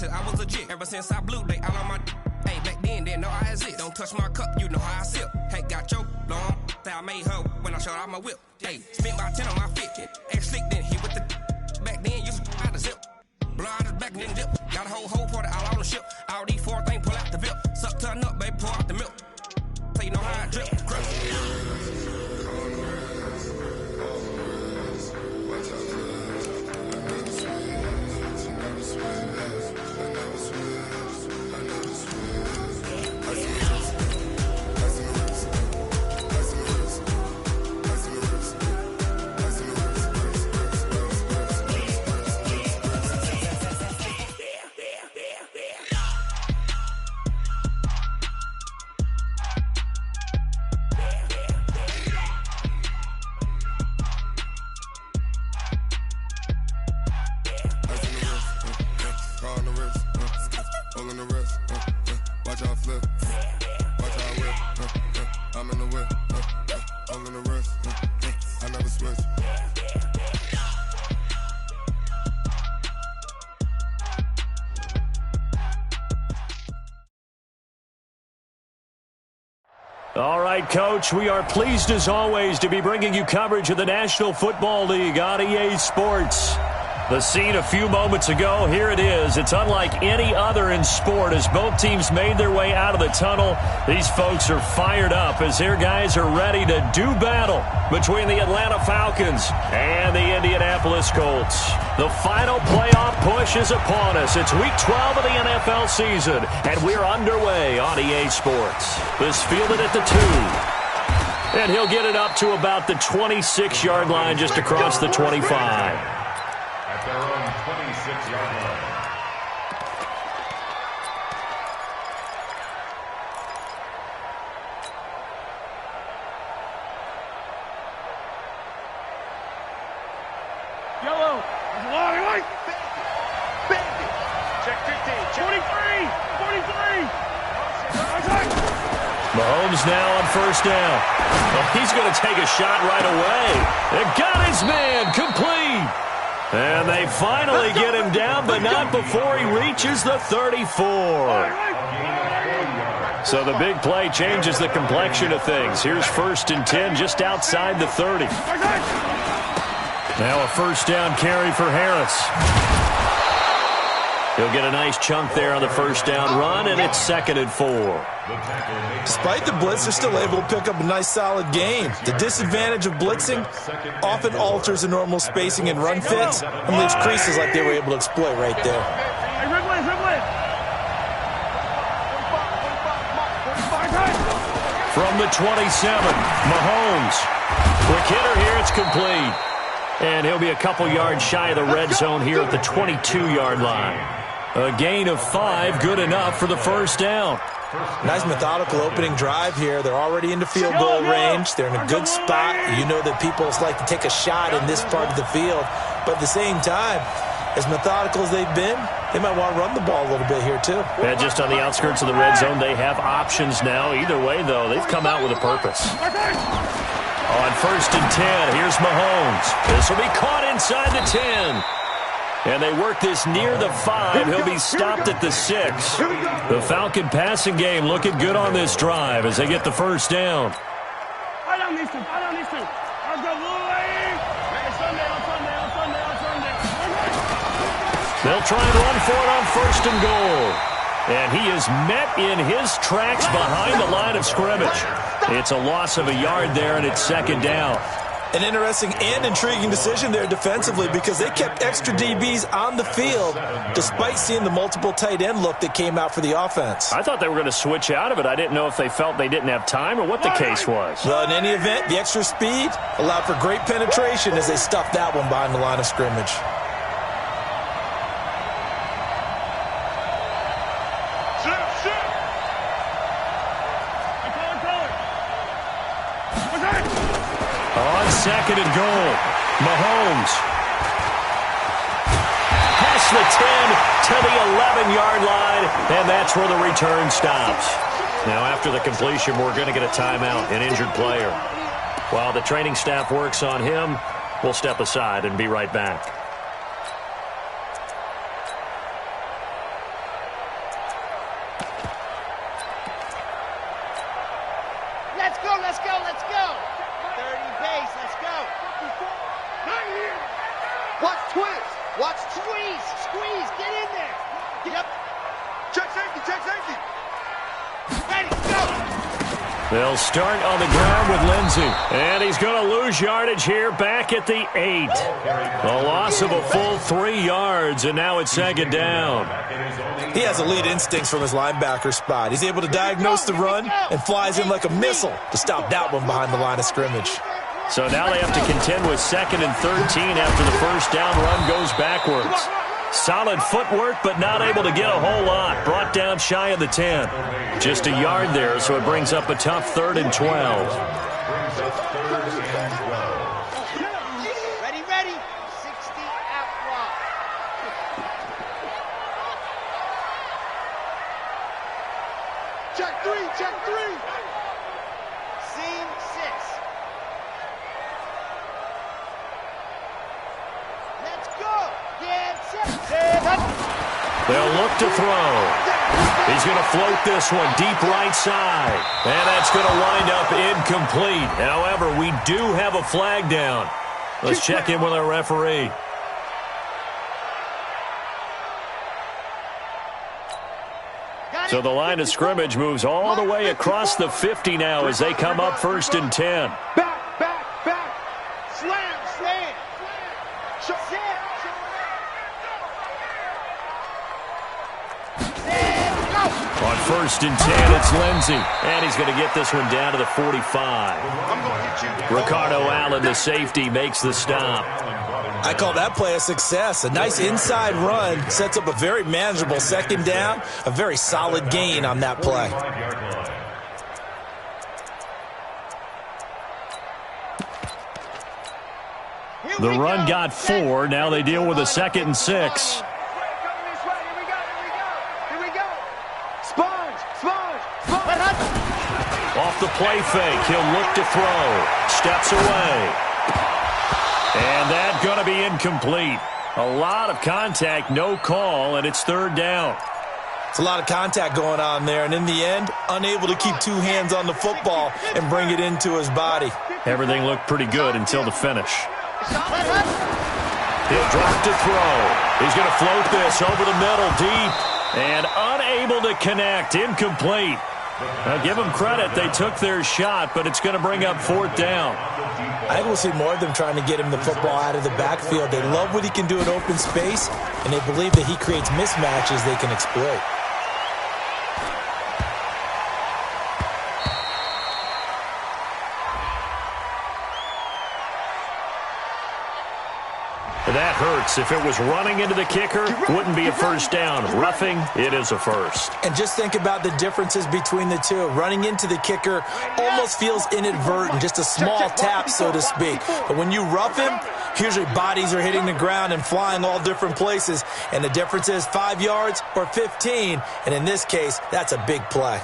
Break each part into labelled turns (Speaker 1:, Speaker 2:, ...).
Speaker 1: said I was legit. Ever since I blew, they all on my hey, back then, didn't know I exist. Don't touch my cup, you know how I sip. Hey, got your long, say I made her when I showed out my whip. Hey, spent my 10 on my fit. Ex-slick, then hit with the back then, used to out the zip. Blow out his back, then dip. Got a whole party all on the ship. All these four things, pull out the VIP. Suck, turn up, baby, pour out the milk. So you know how I drip.
Speaker 2: All right, Coach, we are pleased as always to be bringing you coverage of the National Football League on EA Sports. The scene a few moments ago, here it is. It's unlike any other in sport as both teams made their way out of the tunnel. These folks are fired up as their guys are ready to do battle between the Atlanta Falcons and the Indianapolis Colts. The final playoff push is upon us. It's Week 12 of the NFL season, and we're underway on EA Sports. This fielded at the 2. And he'll get it up to about the 26-yard line just across the 25.
Speaker 3: Their own 26-yard line.
Speaker 4: Yellow. White. Check 15. 23. 43.
Speaker 2: Mahomes now on first down. Well, he's going to take a shot right away. They got his man complete. And they finally get him down, but not before he reaches the 34. So the big play changes the complexion of things. Here's 1st and 10 just outside the 30. Now a first down carry for Harris. He'll get a nice chunk there on the first down run, and it's 2nd and 4.
Speaker 5: Despite the blitz, they're still able to pick up a nice, solid gain. The disadvantage of blitzing often alters the normal spacing and run fits and leaves creases like they were able to exploit right there.
Speaker 2: From the 27, Mahomes. Quick hitter here, it's complete. And he'll be a couple yards shy of the red zone here at the 22-yard line. A gain of 5, good enough for the first down.
Speaker 5: Nice methodical opening drive here. They're already into field goal range. They're in a good spot. You know that people like to take a shot in this part of the field. But at the same time, as methodical as they've been, they might want to run the ball a little bit here too.
Speaker 2: Yeah, just on the outskirts of the red zone, they have options now. Either way, though, they've come out with a purpose. On 1st and 10, here's Mahomes. This will be caught inside the 10. And they work this near the 5. He'll be stopped at the 6. The Falcon passing game looking good on this drive as they get the first down. They'll try and run for it on 1st and goal. And he is met in his tracks behind the line of scrimmage. It's a loss of a yard there, and it's 2nd down.
Speaker 5: An interesting and intriguing decision there defensively because they kept extra DBs on the field despite seeing the multiple tight end look that came out for the offense.
Speaker 2: I thought they were going to switch out of it. I didn't know if they felt they didn't have time or what the case was.
Speaker 5: Well, in any event, the extra speed allowed for great penetration as they stuffed that one behind the line of scrimmage.
Speaker 2: On 2nd and goal, Mahomes. Past the 10 to the 11-yard line, and that's where the return stops. Now, after the completion, we're going to get a timeout, an injured player. While the training staff works on him, we'll step aside and be right back.
Speaker 4: twist. Watch squeeze. Squeeze. Get in there. Yep. Check safety. Check safety. Ready, go.
Speaker 2: They'll start on the ground with Lindsey. And he's going to lose yardage here back at the 8. A loss of a full 3 yards, and now it's second down.
Speaker 5: He has elite instincts from his linebacker spot. He's able to diagnose the run and flies in like a missile to stop that one behind the line of scrimmage.
Speaker 2: So now they have to contend with 2nd and 13 after the first down run goes backwards. Solid footwork, but not able to get a whole lot. Brought down shy of the 10. Just a yard there, so it brings up a tough 3rd and 12.
Speaker 4: Ready, ready. 60 out wide. Check 3, check 3. Seam 6. Let's go. Get set.
Speaker 2: They'll look to throw. He's going to float this one deep right side. And that's going to wind up incomplete. However, we do have a flag down. Let's check in with our referee. So the line of scrimmage moves all the way across the 50 now as they come up 1st and 10.
Speaker 4: Back. Slam.
Speaker 2: On 1st and 10, it's Lindsey. And he's going to get this one down to the 45. Ricardo Allen, the safety, makes the stop.
Speaker 5: I call that play a success. A nice inside run sets up a very manageable 2nd down. A very solid gain on that play.
Speaker 2: The run got 4. Now they deal with a 2nd and 6. Off the play fake, he'll look to throw. Steps away. And that's going to be incomplete. A lot of contact, no call, and it's 3rd down.
Speaker 5: It's a lot of contact going on there, and in the end, unable to keep 2 hands on the football and bring it into his body.
Speaker 2: Everything looked pretty good until the finish. He'll drop to throw. He's going to float this over the middle deep. And unable to connect, incomplete. Now, give them credit. They took their shot, but it's going to bring up 4th down.
Speaker 5: I think we'll see more of them trying to get him the football out of the backfield. They love what he can do in open space, and they believe that he creates mismatches they can exploit.
Speaker 2: That hurts. If it was running into the kicker, wouldn't be a 1st down. Roughing, it is a 1st.
Speaker 5: And just think about the differences between the two. Running into the kicker almost feels inadvertent, just a small tap, so to speak. But when you rough him, usually bodies are hitting the ground and flying all different places. And the difference is 5 yards or 15. And in this case, that's a big play.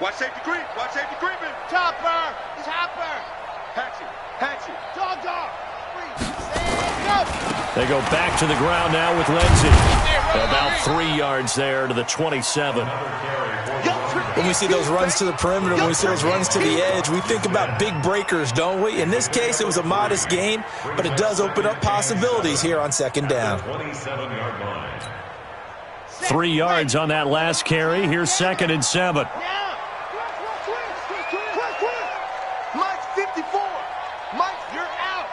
Speaker 4: Watch safety creep. Watch safety creeping. Topper. He's hopper. Hatchet. Dog.
Speaker 2: They go back to the ground now with Lindsey. About 3 yards there to the 27.
Speaker 5: When we see those runs to the perimeter, when we see those runs to the edge, we think about big breakers, don't we? In this case, it was a modest gain, but it does open up possibilities here on 2nd down.
Speaker 2: 3 yards on that last carry. Here's 2nd and 7.
Speaker 4: Mike 54. Mike, you're out.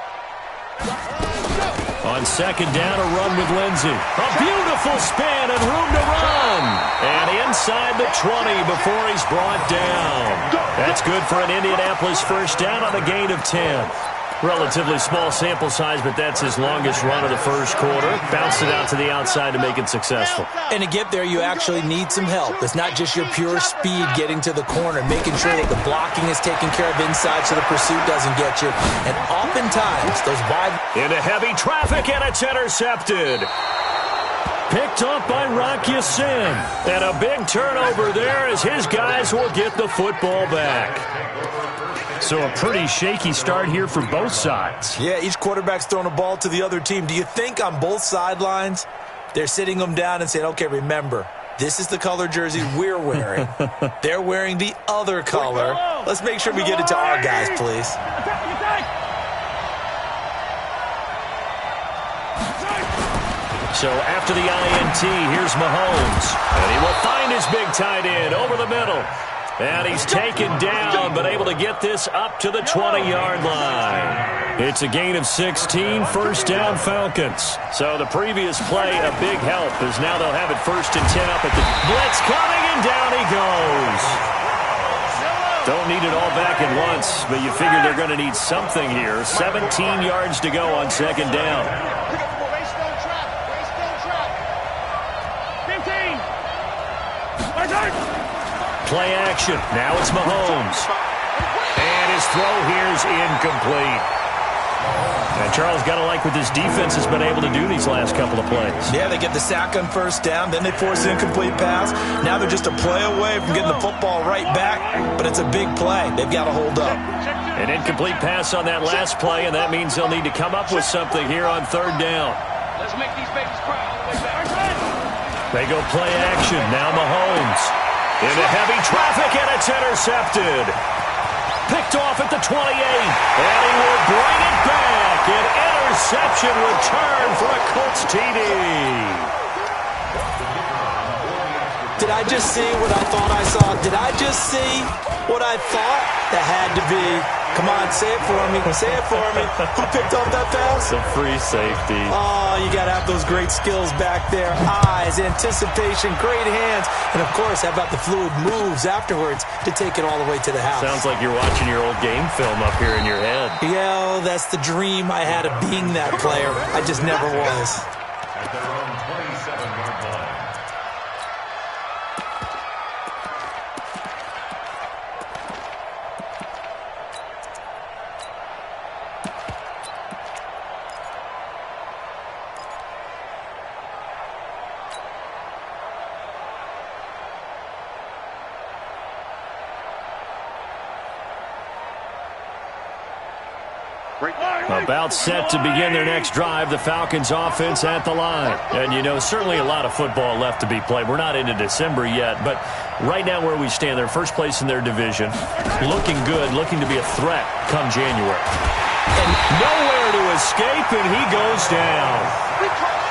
Speaker 2: On 2nd down, a run with Lindsey. A beautiful spin and room to run. And inside the 20 before he's brought down. That's good for an Indianapolis 1st down on a gain of 10. Relatively small sample size, but that's his longest run of the 1st quarter. Bounced it out to the outside to make it successful.
Speaker 5: And to get there, you actually need some help. It's not just your pure speed getting to the corner, making sure that the blocking is taken care of inside so the pursuit doesn't get you. And oftentimes, those wide...
Speaker 2: Into heavy traffic, and it's intercepted. Picked up by Rock Ya-Sin. And a big turnover there as his guys will get the football back. So a pretty shaky start here for both sides.
Speaker 5: Yeah, each quarterback's throwing a ball to the other team. Do you think on both sidelines they're sitting them down and saying, okay, remember, this is the color jersey we're wearing. They're wearing the other color. Let's make sure we get it to our guys, please.
Speaker 2: So after the INT, here's Mahomes. And he will find his big tight end over the middle. And he's taken down, but able to get this up to the 20-yard line. It's a gain of 16, first down Falcons. So the previous play, a big help, as now they'll have it 1st and 10 up at the blitz coming, and down he goes. Don't need it all back at once, but you figure they're going to need something here. 17 yards to go on 2nd down.
Speaker 4: 15.
Speaker 2: Play action. Now it's Mahomes. And his throw here is incomplete. And Charles, got to like what this defense has been able to do these last couple of plays.
Speaker 5: Yeah, they get the sack on 1st down, then they force an incomplete pass. Now they're just a play away from getting the football right back, but it's a big play. They've got to hold up.
Speaker 2: An incomplete pass on that last play, and that means they'll need to come up with something here on 3rd down.
Speaker 4: Let's make these babies cry all the way back.
Speaker 2: They go play action. Now Mahomes. Into heavy traffic, and it's intercepted. Picked off at the 28, and he will bring it back. An interception return for a Colts TD.
Speaker 5: Did I just see what I thought I saw? Did I just see what I thought? That had to be. Come on, say it for me. Say it for me. Who picked off that pass?
Speaker 2: The free safety.
Speaker 5: Oh, you got to have those great skills back there. Eyes, anticipation, great hands. And, of course, how about the fluid moves afterwards to take it all the way to the house?
Speaker 2: Sounds like you're watching your old game film up here in your head.
Speaker 5: Yeah, that's the dream I had of being that player. I just never was.
Speaker 3: At their own 27-yard line.
Speaker 2: About set to begin their next drive, the Falcons offense at the line. And, you know, certainly a lot of football left to be played. We're not into December yet, but right now where we stand, they're first place in their division. Looking good, looking to be a threat come January. And nowhere to escape, and he goes down.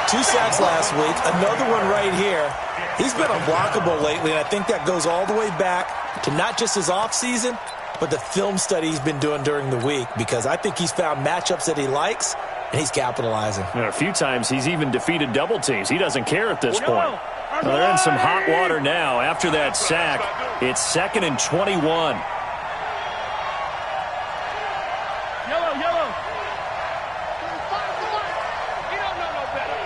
Speaker 5: 2 sacks last week, another one right here. He's been unblockable lately, and I think that goes all the way back to not just his offseason, but the film study he's been doing during the week, because I think he's found matchups that he likes, and he's capitalizing.
Speaker 2: A few times he's even defeated double teams. He doesn't care at this point. Well, they're in some hot water now. After that sack, it's 2nd and 21.
Speaker 4: Yellow. You don't know no better.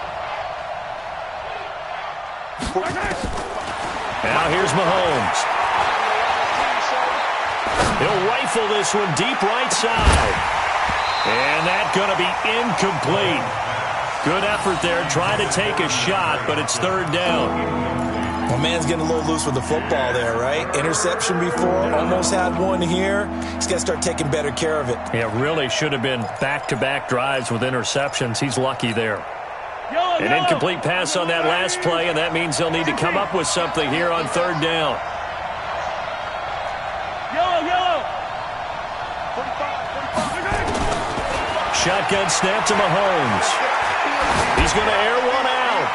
Speaker 2: Now here's Mahomes. He'll rifle this one deep right side. And that's going to be incomplete. Good effort there, trying to take a shot, but it's 3rd down.
Speaker 5: Well, man's getting a little loose with the football there, right? Interception before, almost had one here. He's got to start taking better care of it.
Speaker 2: Yeah, really should have been back-to-back drives with interceptions. He's lucky there. An incomplete pass on that last play, and that means they'll need to come up with something here on 3rd down. Shotgun snap to Mahomes. He's going to air one out.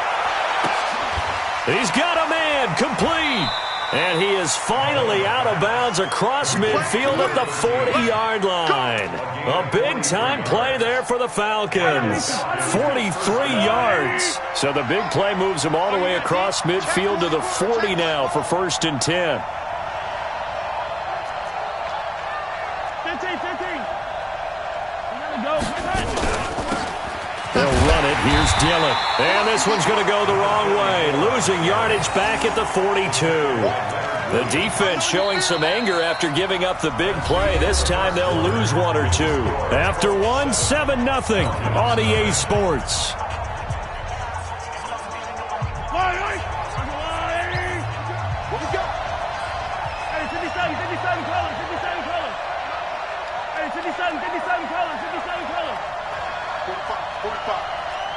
Speaker 2: He's got a man, complete. And he is finally out of bounds across midfield at the 40-yard line. A big-time play there for the Falcons. 43 yards. So the big play moves him all the way across midfield to the 40 now for 1st and 10.
Speaker 4: 15.
Speaker 2: They'll run it. Here's Dillon. And this one's going to go the wrong way. Losing yardage back at the 42. The defense showing some anger after giving up the big play. This time they'll lose 1 or 2. After one, 7-0 on EA Sports.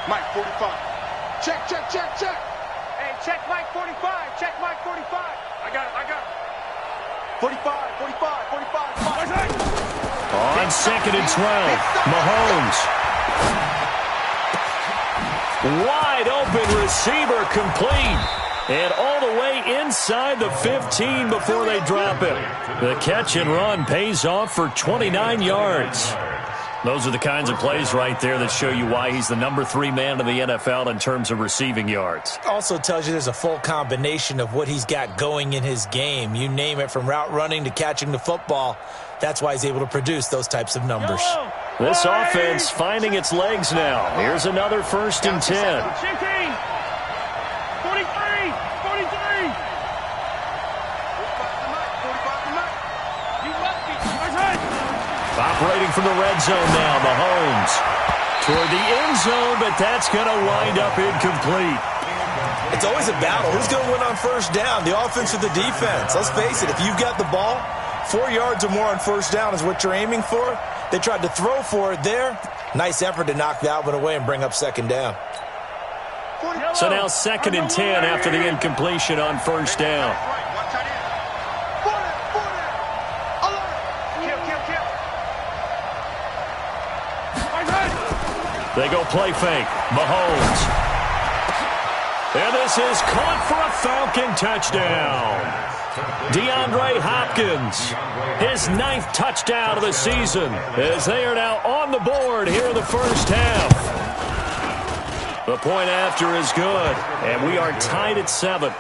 Speaker 4: Mike 45. Check. Hey, check Mike 45. Check Mike 45. I got it. 45.
Speaker 2: On 2nd and 12, Mahomes. Wide open receiver complete. And all the way inside the 15 before they drop it. The catch and run pays off for 29 yards. Those are the kinds of plays right there that show you why he's the number 3 man in the NFL in terms of receiving yards.
Speaker 5: Also tells you there's a full combination of what he's got going in his game. You name it, from route running to catching the football. That's why he's able to produce those types of numbers.
Speaker 2: This offense finding its legs now. Here's another 1st and 10.
Speaker 4: 43.
Speaker 2: Operating from the red zone now, Mahomes. Toward the end zone, but that's going to wind up incomplete.
Speaker 5: It's always a battle. Who's going to win on 1st down, the offense or the defense? Let's face it, if you've got the ball, 4 yards or more on 1st down is what you're aiming for. They tried to throw for it there. Nice effort to knock that one away and bring up 2nd down.
Speaker 2: So now 2nd and 10 after the incompletion on 1st down. They go play fake. Mahomes. And this is caught for a Falcon touchdown. DeAndre Hopkins, his 9th touchdown of the season, as they are now on the board here in the 1st half. The point after is good, and we are tied at 7.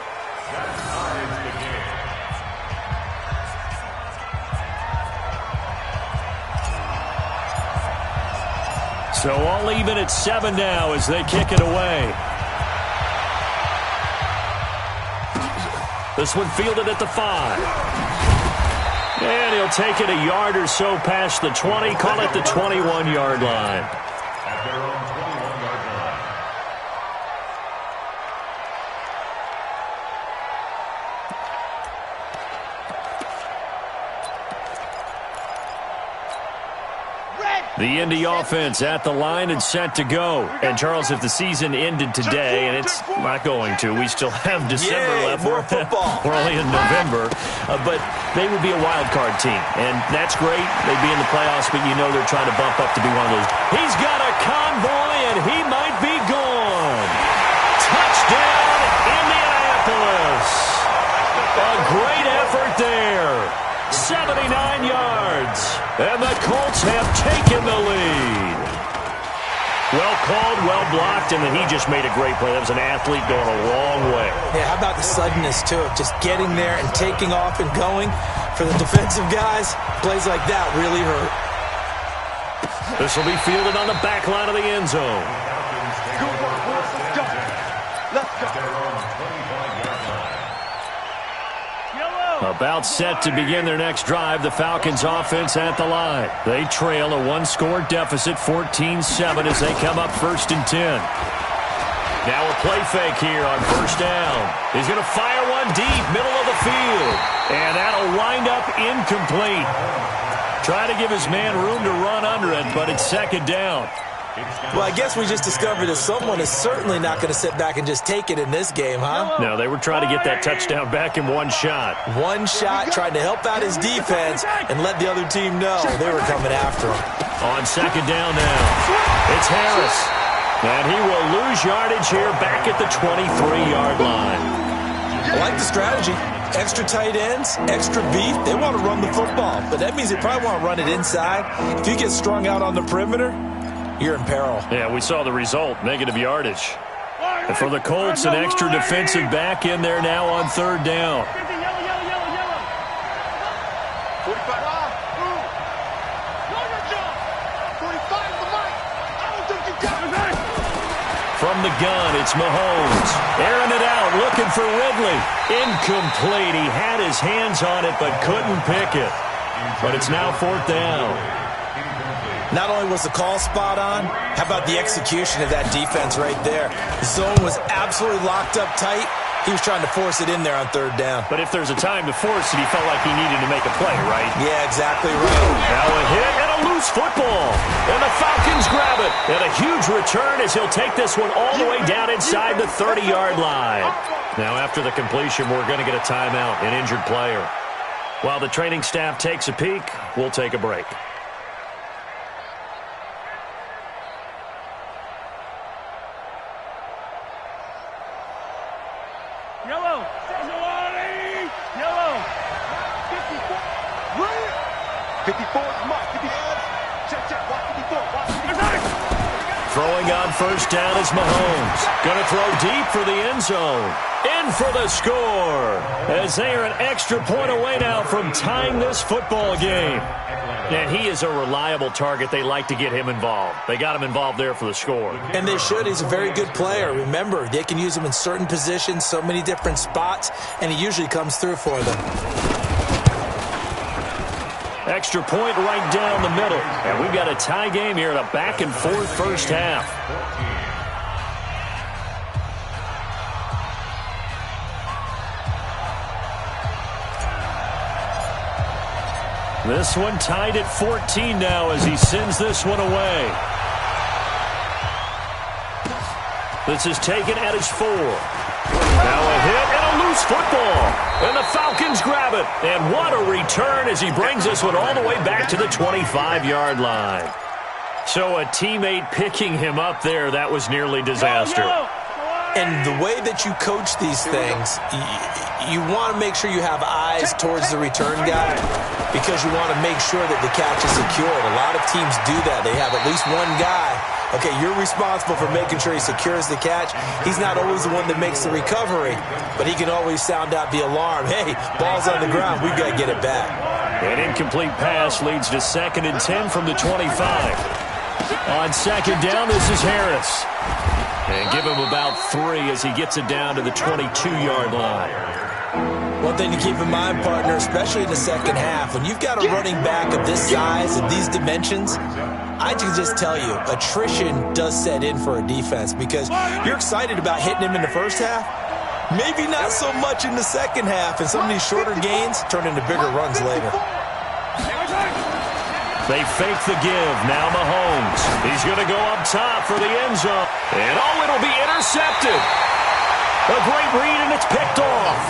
Speaker 2: So all even at 7 now as they kick it away. This one fielded at the 5. And he'll take it a yard or so past the 20, call it the 21-yard line.
Speaker 3: At their own 21-yard line.
Speaker 2: The Indy offense at the line and set to go. And, Charles, if the season ended today, and it's not going to, we still have December left.
Speaker 5: More football.
Speaker 2: We're only in November. But they would be a wild card team. And that's great. They'd be in the playoffs, but you know they're trying to bump up to be one of those. He's got a convoy, and he might be gone. Touchdown, Indianapolis. A great effort there. 79 yards. And the Colts have taken the lead. Well called, well blocked, and then he just made a great play. That was an athlete going a long way.
Speaker 5: Yeah, how about the suddenness, too, of just getting there and taking off and going? For the defensive guys, plays like that really hurt.
Speaker 2: This will be fielded on the back line of the end zone.
Speaker 4: Let's go.
Speaker 2: About set to begin their next drive, the Falcons offense at the line. They trail a 1-score deficit, 14-7 as they come up 1st and 10. Now a play fake here on 1st down. He's going to fire one deep, middle of the field. And that'll wind up incomplete. Trying to give his man room to run under it, but it's 2nd down.
Speaker 5: Well, I guess we just discovered that someone is certainly not going to sit back and just take it in this game, huh?
Speaker 2: No, they were trying to get that touchdown back in one shot.
Speaker 5: One shot, trying to help out his defense and let the other team know they were coming after him.
Speaker 2: On 2nd down now, it's Harris. And he will lose yardage here back at the 23-yard line.
Speaker 5: I like the strategy. Extra tight ends, extra beef. They want to run the football, but that means they probably want to run it inside. If you get strung out on the perimeter, you're in peril.
Speaker 2: Yeah, we saw the result, negative yardage. And for the Colts, an extra defensive back in there now on 3rd down. From the gun, it's Mahomes. Airing it out, looking for Ridley. Incomplete. He had his hands on it, but couldn't pick it. But it's now 4th down.
Speaker 5: Not only was the call spot on, how about the execution of that defense right there? The zone was absolutely locked up tight. He was trying to force it in there on 3rd down.
Speaker 2: But if there's a time to force it, he felt like he needed to make a play, right?
Speaker 5: Yeah, exactly right.
Speaker 2: Now a hit and a loose football. And the Falcons grab it. And a huge return as he'll take this one all the way down inside the 30-yard line. Now after the completion, we're going to get a timeout, an injured player. While the training staff takes a peek, we'll take a break.
Speaker 4: Yellow. Yellow. 54 is Mike. 54. Check. Watch 54. Watch 54.
Speaker 2: Throwing on first down is Mahomes. Going to throw deep for the end zone. In for the score. As they are an extra point away now from tying this football game. And he is a reliable target. They like to get him involved. They got him involved there for the score.
Speaker 5: And they should. He's a very good player. Remember, they can use him in certain positions, so many different spots, and he usually comes through for them.
Speaker 2: Extra point right down the middle. And we've got a tie game here in a back-and-forth first half. This one tied at 14 now as he sends this one away. This is taken at his 4. Now a hit and a loose football. And the Falcons grab it. And what a return as he brings this one all the way back to the 25-yard line. So a teammate picking him up there, that was nearly disaster.
Speaker 5: And the way that you coach these things, you want to make sure you have eyes towards the return guy because you want to make sure that the catch is secured. A lot of teams do that. They have at least one guy. Okay, you're responsible for making sure he secures the catch. He's not always the one that makes the recovery, but he can always sound out the alarm. Hey, ball's on the ground. We've got to get it back.
Speaker 2: An incomplete pass leads to 2nd and 10 from the 25. On 2nd down, this is Harris. And give him about 3 as he gets it down to the 22-yard line.
Speaker 5: One thing to keep in mind, partner, especially in the second half, when you've got a running back of this size and these dimensions, I can just tell you, attrition does set in for a defense because you're excited about hitting him in the first half. Maybe not so much in the second half, and some of these shorter gains turn into bigger runs later.
Speaker 2: They fake the give. Now Mahomes. He's going to go up top for the end zone. And it'll be intercepted. A great read, and it's picked off.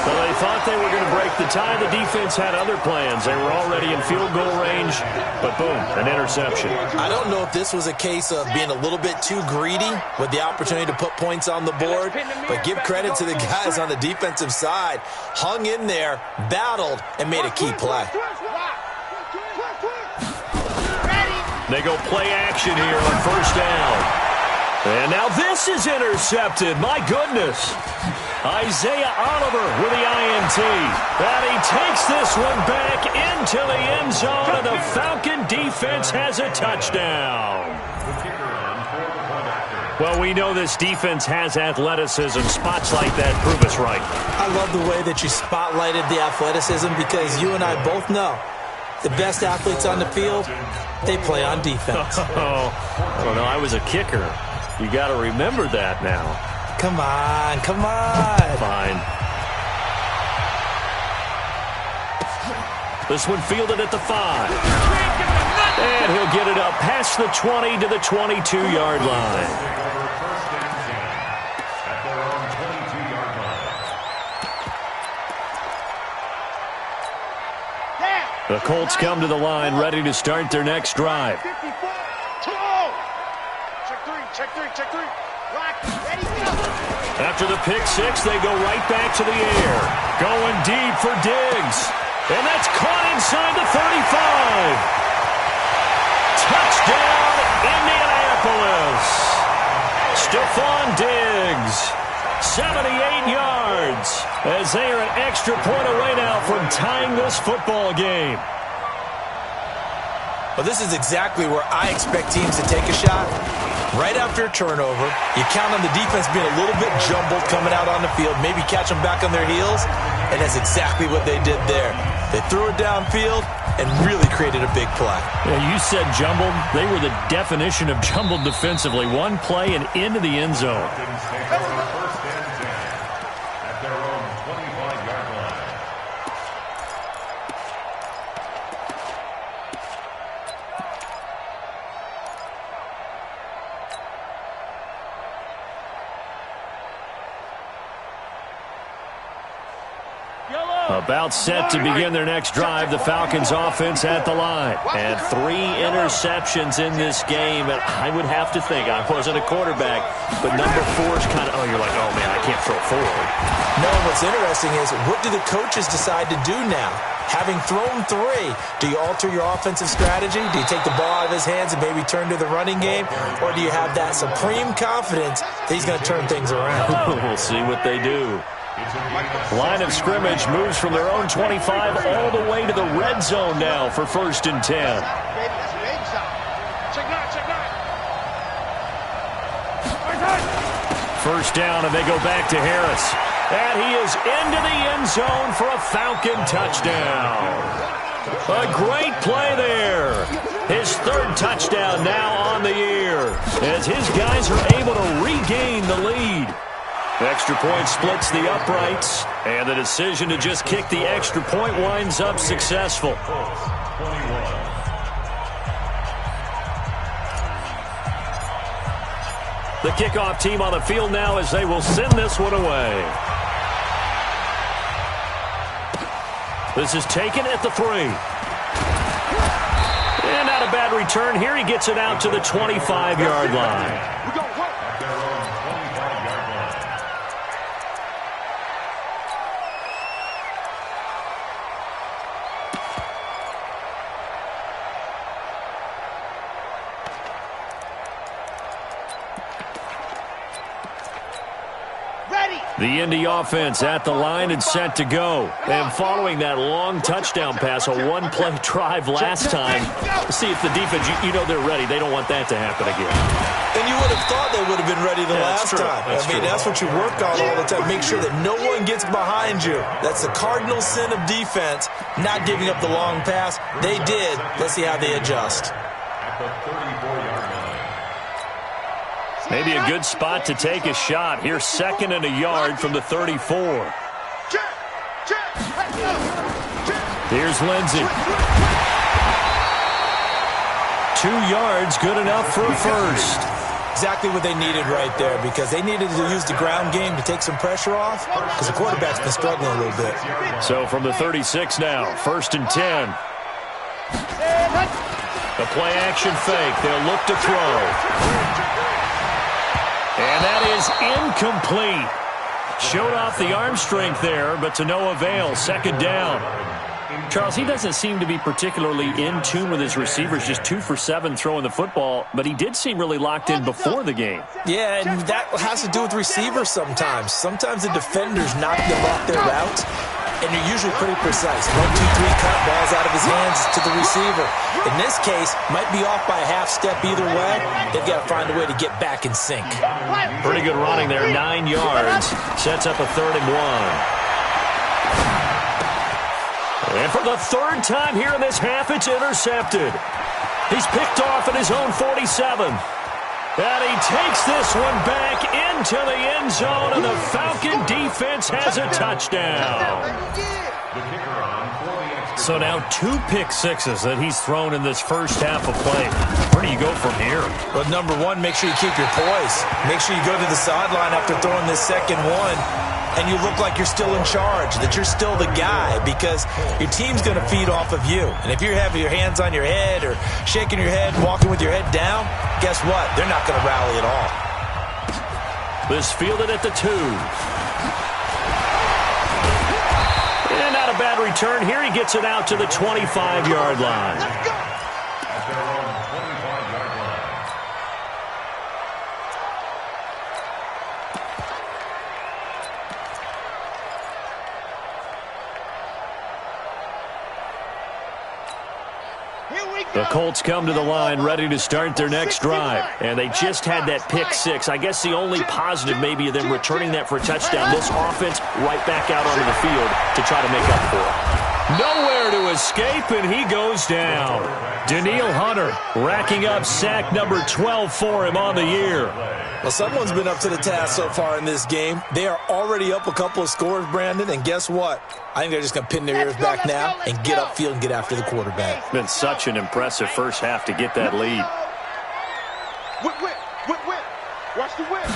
Speaker 2: Well, they thought they were going to break the tie. The defense had other plans. They were already in field goal range, but boom, an interception.
Speaker 5: I don't know if this was a case of being a little bit too greedy with the opportunity to put points on the board, but give credit to the guys on the defensive side. Hung in there, battled, and made a key play.
Speaker 2: They go play action here on first down. And now this is intercepted. My goodness. Isaiah Oliver with the INT. And he takes this one back into the end zone, and the Falcon defense has a touchdown. Well, we know this defense has athleticism. Spots like that prove us right.
Speaker 5: I love the way that you spotlighted the athleticism because you and I both know the best athletes on the field, they play on defense.
Speaker 2: Oh, no, I was a kicker. You got to remember that now.
Speaker 5: Come on, come on.
Speaker 2: Fine. This one fielded at the 5. And he'll get it up past the 20 to the 22-yard line. The Colts come to the line ready to start their next drive. After the pick 6, they go right back to the air. Going deep for Diggs. And that's caught inside the 35. Touchdown, Indianapolis. Stephon Diggs. 78 yards as they are an extra point away now from tying this football game.
Speaker 5: Well, this is exactly where I expect teams to take a shot. Right after a turnover, you count on the defense being a little bit jumbled coming out on the field, maybe catch them back on their heels, and that's exactly what they did there. They threw it downfield and really created a big play.
Speaker 2: Yeah, you said jumbled. They were the definition of jumbled defensively. One play and into the end zone.
Speaker 4: Yellow!
Speaker 2: About set to begin their next drive, the Falcons offense at the line. And 3 interceptions in this game. And I would have to think, I wasn't a quarterback, but number 4 is kind of, you're like, oh, man, I can't throw forward.
Speaker 5: No, what's interesting is, what do the coaches decide to do now? Having thrown 3, do you alter your offensive strategy? Do you take the ball out of his hands and maybe turn to the running game? Or do you have that supreme confidence that he's going to turn things around?
Speaker 2: We'll see what they do. Line of scrimmage moves from their own 25 all the way to the red zone now for 1st and 10. First down, and they go back to Harris. And he is into the end zone for a Falcon touchdown. A great play there. His 3rd touchdown now on the year, as his guys are able to regain the lead. Extra point splits the uprights, and the decision to just kick the extra point winds up successful. The kickoff team on the field now as they will send this one away. This is taken at the 3. And not a bad return here. He gets it out to the 25-yard line. The Indy offense at the line and set to go. And following that long touchdown pass, a one-play drive last time, see if the defense, you know they're ready. They don't want that to happen again.
Speaker 5: And you would have thought they would have been ready the last time. That's what you work on all the time. Make sure that no one gets behind you. That's the cardinal sin of defense, not giving up the long pass. They did. Let's see how they adjust.
Speaker 3: At the 34-yard line.
Speaker 2: Maybe a good spot to take a shot. Here's 2nd and a yard from the 34. Here's Lindsey. 2 yards, good enough for a first.
Speaker 5: Exactly what they needed right there, because they needed to use the ground game to take some pressure off, because the quarterback's been struggling a little bit.
Speaker 2: So from the 36 now, 1st and 10. The play action fake. They'll look to throw. And that is incomplete. Showed off the arm strength there, but to no avail. 2nd down. Charles, he doesn't seem to be particularly in tune with his receivers, just 2 for 7 throwing the football, but he did seem really locked in before the game.
Speaker 5: Yeah, and that has to do with receivers sometimes. Sometimes the defenders knock them off their routes, and you're usually pretty precise. 1, 2, 3, cut, balls out of his hands to the receiver. In this case, might be off by a half step either way. They've got to find a way to get back in sync.
Speaker 2: Pretty good running there, 9 yards. Sets up a 3rd and 1. And for the 3rd time here in this half, it's intercepted. He's picked off at his own 47. And he takes this one back into the end zone, and the Falcon defense has a touchdown. So now 2 pick sixes that he's thrown in this first half of play. Where do you go from here?
Speaker 5: Well, number 1, make sure you keep your poise. Make sure you go to the sideline after throwing this second one, and you look like you're still in charge, that you're still the guy, because your team's going to feed off of you. And if you're having your hands on your head or shaking your head, walking with your head down, guess what? They're not going to rally at all.
Speaker 2: This fielded at the 2. And not a bad return here. He gets it out to the 25-yard line.
Speaker 3: At their own 25-yard line.
Speaker 2: The Colts come to the line ready to start their next drive. And they just had that pick 6. I guess the only positive maybe of them returning that for a touchdown. This offense right back out onto the field to try to make up for it. Nowhere to escape, and he goes down. Danielle Hunter racking up sack number 12 for him on the year.
Speaker 5: Well, someone's been up to the task so far in this game. They are already up a couple of scores, Brandon, and guess what? I think they're just going to pin their ears back now and get upfield and get after the quarterback.
Speaker 2: It's been such an impressive first half to get that lead.
Speaker 4: Whip. Watch the whip.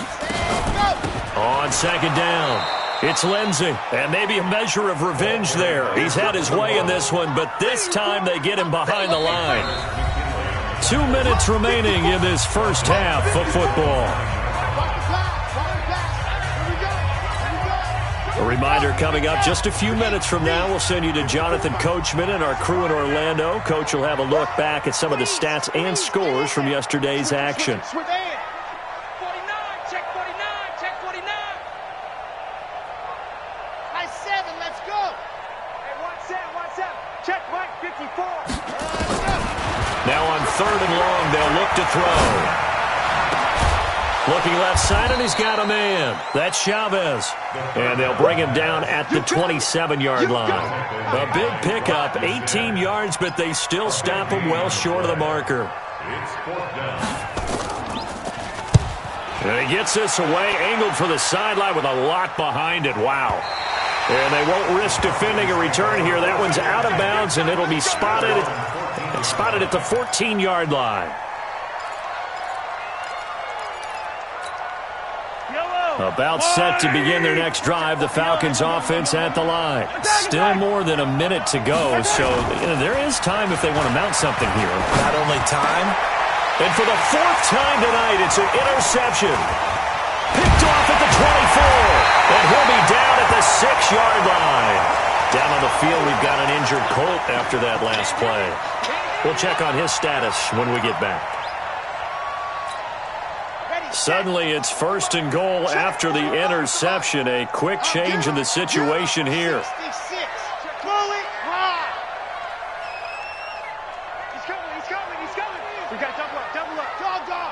Speaker 2: On 2nd down. It's Lindsey, and maybe a measure of revenge there. He's had his way in this one, but this time they get him behind the line. 2 minutes remaining in this first half of football. A reminder coming up just a few minutes from now, we'll send you to Jonathan Coachman and our crew in Orlando. Coach will have a look back at some of the stats and scores from yesterday's action. Now on 3rd and long, they'll look to throw. Looking left side, and he's got a man. That's Chavez. And they'll bring him down at the 27-yard line. A big pickup, 18 yards, but they still stop him well short of the marker. And he gets this away, angled for the sideline with a lot behind it. Wow. And they won't risk defending a return here. That one's out of bounds, and it'll be spotted at the 14-yard line. About set to begin their next drive. The Falcons offense at the line. Still more than a minute to go, so there is time if they want to mount something here.
Speaker 5: Not only time.
Speaker 2: And for the 4th time tonight, it's an interception. Picked off at the 24. And he'll be down at the 6-yard line. Down on the field, we've got an injured Colt after that last play. We'll check on his status when we get back. Suddenly, it's 1st and goal after the interception. A quick change in the situation here.
Speaker 4: He's coming. We got to double up. Dog.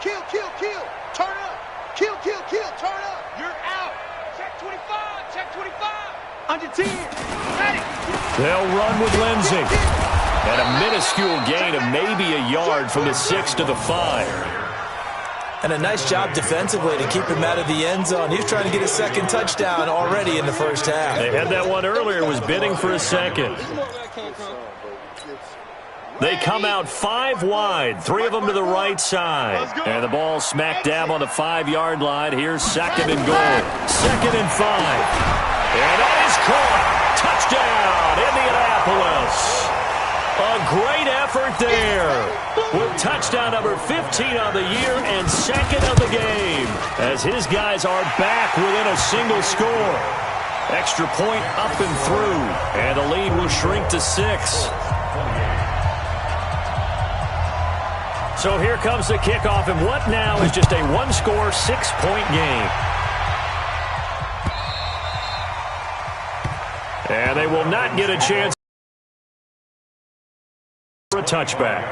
Speaker 4: Kill. Turn up. Kill. Turn up. You're out. Check 25. Under 10. Ready.
Speaker 2: They'll run with Lindsey. And a minuscule gain of maybe a yard from the 6 to the 5.
Speaker 5: And a nice job defensively to keep him out of the end zone. He was trying to get a second touchdown already in the first half.
Speaker 2: They had that one earlier, was bidding for a second. They come out 5 wide, 3 of them to the right side. And the ball smack dab on the 5-yard line. Here's 2nd and goal. 2nd and 5. And that is caught. Touchdown, Indianapolis. A great effort there with touchdown number 15 on the year and 2nd of the game as his guys are back within a single score. Extra point up and through, and the lead will shrink to 6. So here comes the kickoff, and what now is just a 1-score, 6-point game. And they will not get a chance for a touchback.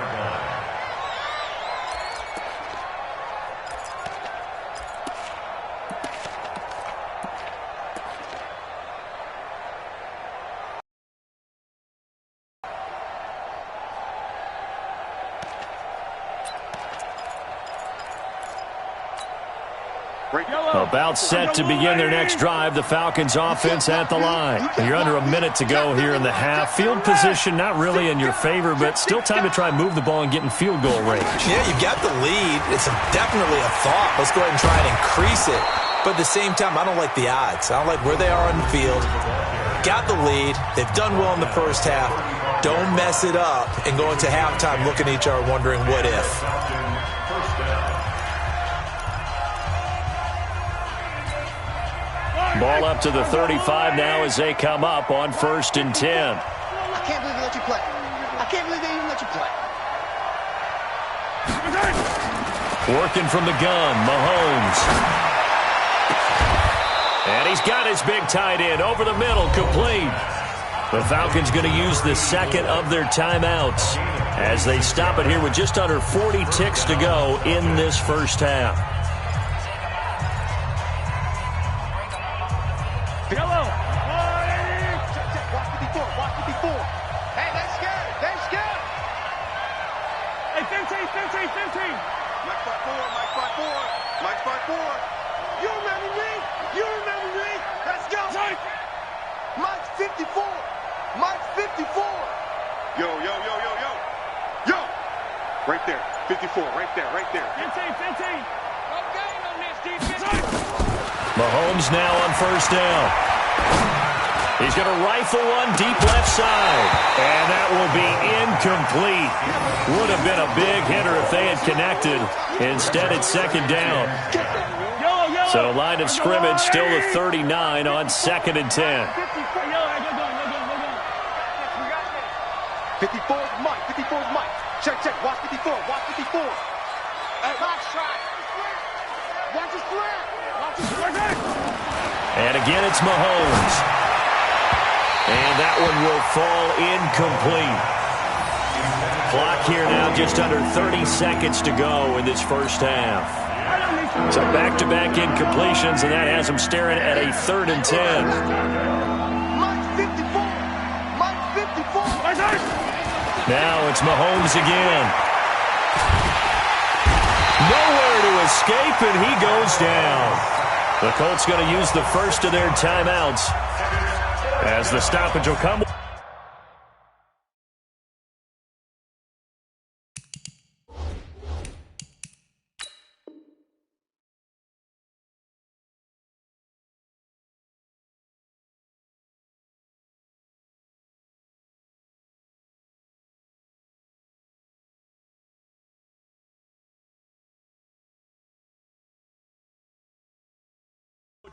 Speaker 2: About set to begin their next drive. The Falcons offense at the line. You're under a minute to go here in the half. Field position not really in your favor, but still time to try and move the ball and get in field goal range.
Speaker 5: Yeah, you've got the lead. It's definitely a thought. Let's go ahead and try and increase it. But at the same time, I don't like the odds. I don't like where they are on the field. Got the lead. They've done well in the first half. Don't mess it up and go into halftime looking at each other wondering what if.
Speaker 2: Ball up to the 35 now as they come up on 1st and 10.
Speaker 4: I can't believe they let you play. I can't believe they even let you play.
Speaker 2: Working from the gun, Mahomes. And he's got his big tight end over the middle, complete. The Falcons going to use the 2nd of their timeouts as they stop it here with just under 40 ticks to go in this first half.
Speaker 4: Yellow. Watch 54. Hey, they're scared. Hey, 15. Mike 5-4. You remember me? Let's go. Mike 54. Yo. Right there. 54, right there. 15. No gain on this defense.
Speaker 2: Mahomes now on first down. He's going to rifle one deep left side. And that will be incomplete. Would have been a big hitter if they had connected. Instead, it's second down. So line of scrimmage still the 39 on 2nd and 10.
Speaker 4: 54 is Mike. 54 is Mike. Check, check. Watch 54. Watch 54. Hey, box shot. Watch his flare. Watch his flare.
Speaker 2: And again, it's Mahomes. And that one will fall incomplete. Clock here now, just under 30 seconds to go in this first half. So back-to-back incompletions, and that has them staring at a 3rd and 10.
Speaker 4: Mike 54. Mike 54.
Speaker 2: Now it's Mahomes again. Nowhere to escape, and he goes down. The Colts going to use the first of their timeouts as the stoppage will come.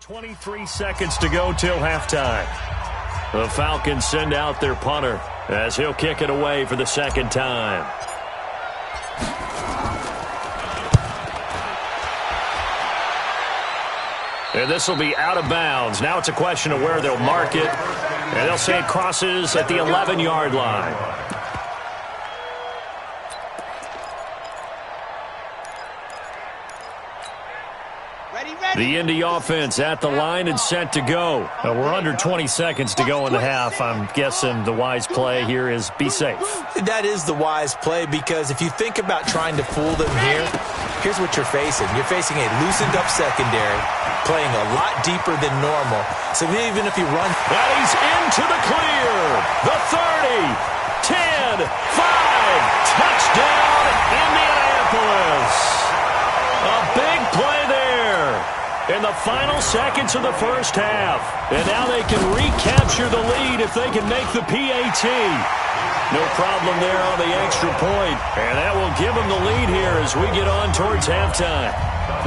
Speaker 2: .23 seconds to go till halftime. The Falcons send out their punter as he'll kick it away for the second time. And this will be out of bounds. Now it's a question of where they'll mark it. And they'll say it crosses at the 11-yard line. The Indy offense at the line and set to go. We're under 20 seconds to go in the half. I'm guessing the wise play here is be safe.
Speaker 5: That is the wise play, because if you think about trying to fool them here, here's what you're facing. You're facing a loosened up secondary, playing a lot deeper than normal. So even if you run...
Speaker 2: That he's into the clear. The 30, 10, 5. Touchdown, Indianapolis. A big play there in the final seconds of the first half. And now they can recapture the lead if they can make the PAT. No problem there on the extra point. And that will give them the lead here as we get on towards halftime.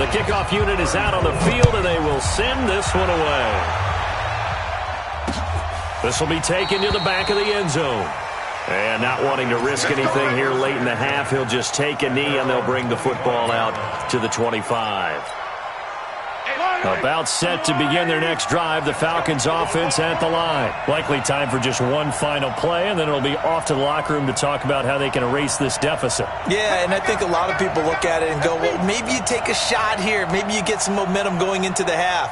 Speaker 2: The kickoff unit is out on the field, and they will send this one away. This will be taken to the back of the end zone. And not wanting to risk anything here late in the half, he'll just take a knee, and they'll bring the football out to the 25. About set to begin their next drive, the Falcons offense at the line. Likely time for just one final play, and then it'll be off to the locker room to talk about how they can erase this deficit.
Speaker 5: Yeah, and I think a lot of people look at it and go, well, maybe you take a shot here. Maybe you get some momentum going into the half.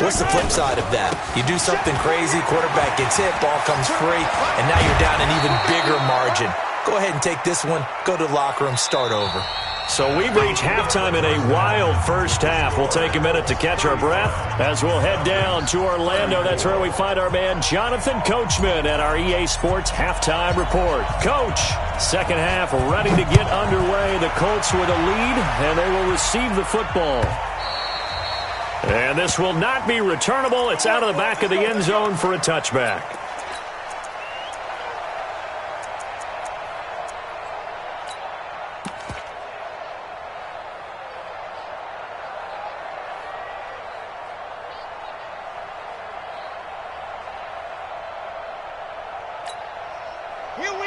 Speaker 5: What's the flip side of that? You do something crazy, quarterback gets hit, ball comes free, and now you're down an even bigger margin. Go ahead and take this one, go to the locker room, start over.
Speaker 2: So we've reached halftime in a wild first half. We'll take a minute to catch our breath as we'll head down to Orlando. That's where we find our man Jonathan Coachman at our EA Sports Halftime Report. Coach, second half ready to get underway. The Colts with a lead, and they will receive the football. And this will not be returnable. It's out of the back of the end zone for a touchback.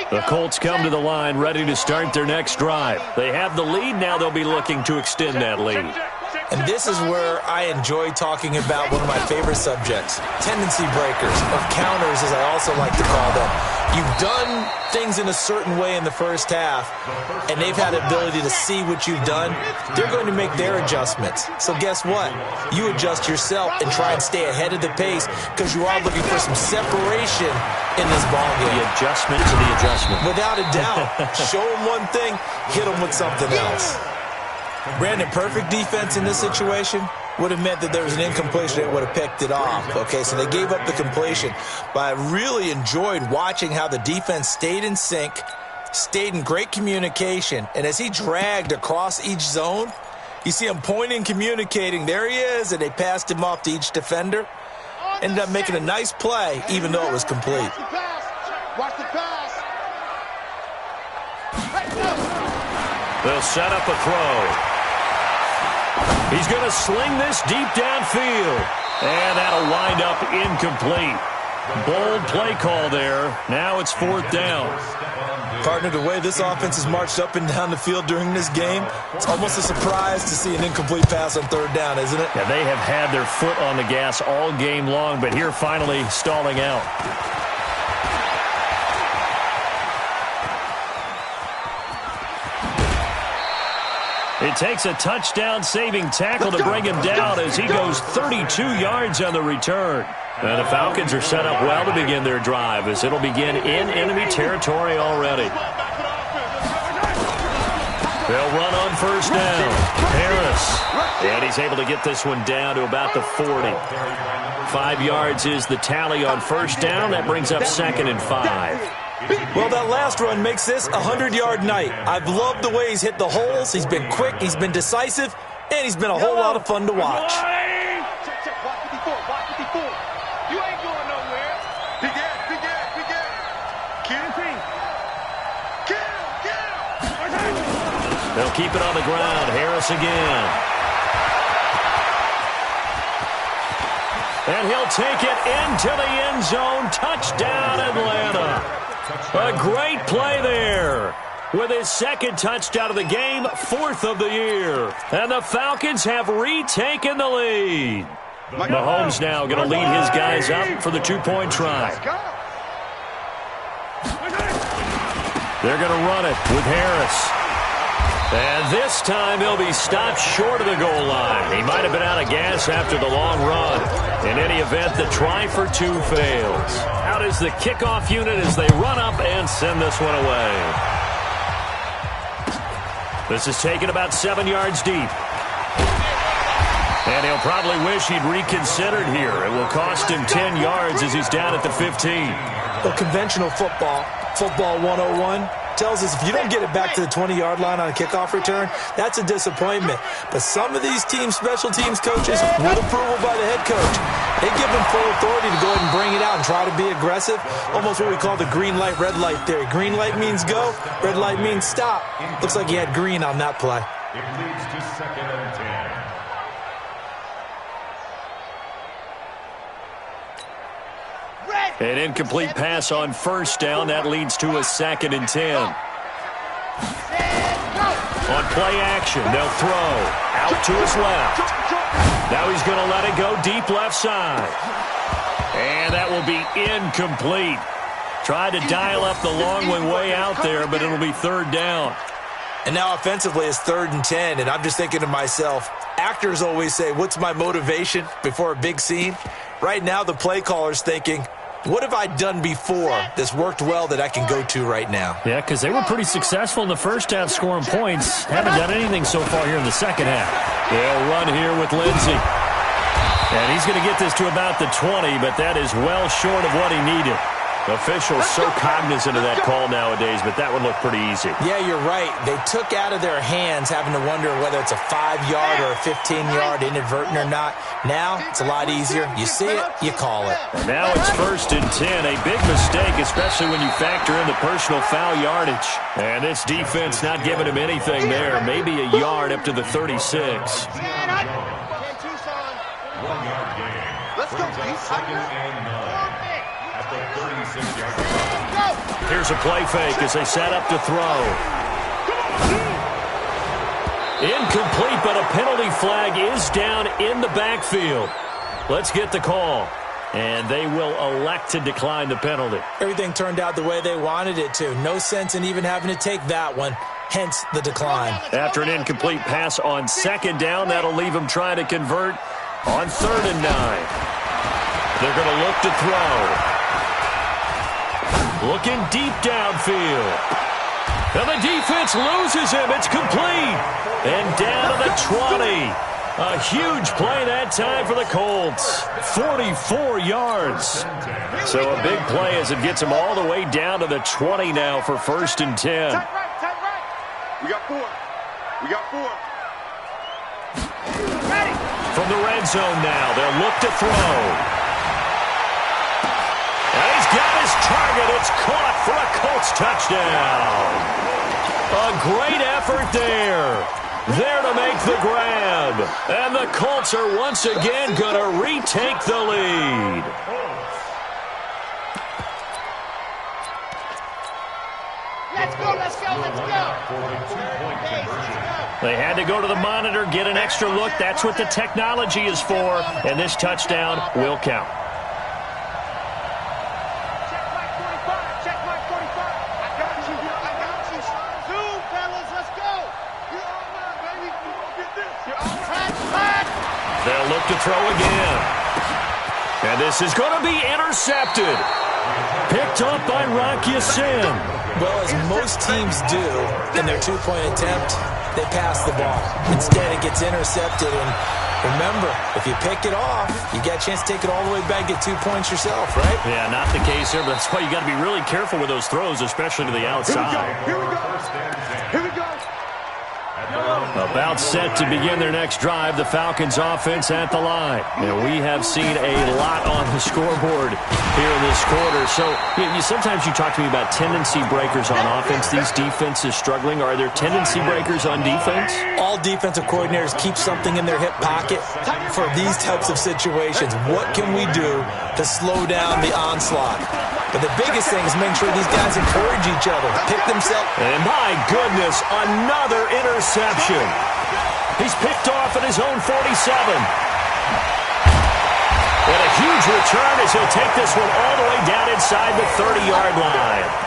Speaker 2: The Colts come to the line ready to start their next drive. They have the lead. Now they'll be looking to extend that lead.
Speaker 5: And this is where I enjoy talking about one of my favorite subjects, tendency breakers, or counters as I also like to call them. You've done things in a certain way in the first half, and they've had the ability to see what you've done. They're going to make their adjustments. So guess what? You adjust yourself and try and stay ahead of the pace because you are looking for some separation in this ball game.
Speaker 2: The adjustment to the adjustment.
Speaker 5: Without a doubt. Show them one thing, hit them with something else. Brandon, perfect defense in this situation would have meant that there was an incompletion that would have picked it off. Okay, so they gave up the completion. But I really enjoyed watching how the defense stayed in sync, stayed in great communication, and as he dragged across each zone, You see him pointing, communicating. There he is, and they passed him off to each defender. Ended up making a nice play, even though it was complete.
Speaker 4: Watch the pass. Watch the pass.
Speaker 2: They'll set up a throw. He's going to sling this deep downfield. And that'll wind up incomplete. Bold play call there. Now it's 4th down.
Speaker 5: Partner, the way this offense has marched up and down the field during this game, it's almost a surprise to see an incomplete pass on 3rd down, isn't it?
Speaker 2: Yeah, they have had their foot on the gas all game long, but here finally stalling out. It takes a touchdown-saving tackle to bring him down as he goes 32 yards on the return. And the Falcons are set up well to begin their drive as it'll begin in enemy territory already. They'll run on 1st down. Harris. And he's able to get this one down to about the 40. 5 yards is the tally on 1st down. That brings up 2nd and 5.
Speaker 5: Well, that last run makes this a 100-yard night. I've loved the way he's hit the holes. He's been quick, he's been decisive, and he's been a whole lot of fun to watch.
Speaker 4: Check. Watch 54. Watch 54. You ain't going nowhere. Big Ed. Kill.
Speaker 2: They'll keep it on the ground. Harris again. And he'll take it into the end zone. Touchdown, Atlanta. A great play there. With his 2nd touchdown of the game, 4th of the year. And the Falcons have retaken the lead. Mahomes now going to lead his guys up for the 2-point try. They're going to run it with Harris. And this time he'll be stopped short of the goal line. He might have been out of gas after the long run. In any event, the try for 2 fails. Out is the kickoff unit as they run up and send this one away. This is taken about 7 yards deep. And he'll probably wish he'd reconsidered here. It will cost him 10 yards as he's down at the 15.
Speaker 5: Well, conventional football 101, tells us if you don't get it back to the 20-yard line on a kickoff return, that's a disappointment. But some of these special teams coaches, with approval by the head coach, they give them full authority to go ahead and bring it out and try to be aggressive. Almost what we call the green light, red light theory. Green light means go, red light means stop. Looks like he had green on that play.
Speaker 3: It leads to 2nd and 10.
Speaker 2: An incomplete pass on 1st down. That leads to a 2nd and 10. On play action, they'll throw. Out to his left. Now he's going to let it go deep left side. And that will be incomplete. Tried to dial up the long one way out there, but it'll be 3rd down.
Speaker 5: And now offensively it's 3rd and 10, and I'm just thinking to myself, actors always say, what's my motivation before a big scene? Right now the play caller's thinking, what have I done before that's worked well that I can go to right now?
Speaker 2: Yeah, because they were pretty successful in the first half scoring points. Haven't done anything so far here in the second half. They'll run here with Lindsey. And he's going to get this to about the 20, but that is well short of what he needed. Officials so cognizant of that call nowadays, but that would look pretty easy.
Speaker 5: Yeah, you're right. They took out of their hands having to wonder whether it's a 5-yard or a 15-yard inadvertent or not. Now, it's a lot easier. You see it, you call it.
Speaker 2: And now it's 1st and 10. A big mistake, especially when you factor in the personal foul yardage. And this defense not giving him anything there. Maybe a yard up to the 36.
Speaker 3: 1 yard gain.
Speaker 4: Let's go,
Speaker 3: Brings up 2nd and 9. At the 36-yard line.
Speaker 2: Here's a play fake as they set up to throw. Incomplete, but a penalty flag is down in the backfield. Let's get the call. And they will elect to decline the penalty.
Speaker 5: Everything turned out the way they wanted it to. No sense in even having to take that one. Hence the decline.
Speaker 2: After an incomplete pass on 2nd down, that'll leave them trying to convert on 3rd and 9. They're going to look to throw. Looking deep downfield. And the defense loses him. It's complete. And down to the 20. A huge play that time for the Colts. 44 yards. So a big play as it gets him all the way down to the 20 now for 1st and 10.
Speaker 4: Tight right. We got 4.
Speaker 2: From the red zone now, they'll look to throw. And he's got his target. It's caught for a Colts touchdown. A great effort there. There to make the grab. And the Colts are once again going to retake the lead.
Speaker 4: Let's go, let's go, let's go.
Speaker 2: They had to go to the monitor, get an extra look. That's what the technology is for. And this touchdown will count.
Speaker 4: Check Mike 45, check Mike 45. I got you, Zoom, fellas, let's go. You're all mine, baby. You won't get this. You're all mine.
Speaker 2: They'll look to throw again. And this is going to be intercepted. Picked up by Rocky Sin.
Speaker 5: Well, as most teams do in their two-point attempt, they pass the ball. Instead, it gets intercepted. And remember, if you pick it off, you get a chance to take it all the way back, get 2 points yourself, right?
Speaker 2: Yeah, not the case here, but that's why you got to be really careful with those throws, especially to the outside.
Speaker 4: Here we go. Here we go.
Speaker 2: About set to begin their next drive, the Falcons offense at the line. And we have seen a lot on the scoreboard here in this quarter. So sometimes you talk to me about tendency breakers on offense. These defenses struggling. Are there tendency breakers on defense?
Speaker 5: All defensive coordinators keep something in their hip pocket for these types of situations. What can we do to slow down the onslaught? But the biggest thing is making sure these guys encourage each other, pick themselves.
Speaker 2: And my goodness, another interception. He's picked off at his own 47. And a huge return as he'll take this one all the way down inside the 30-yard line.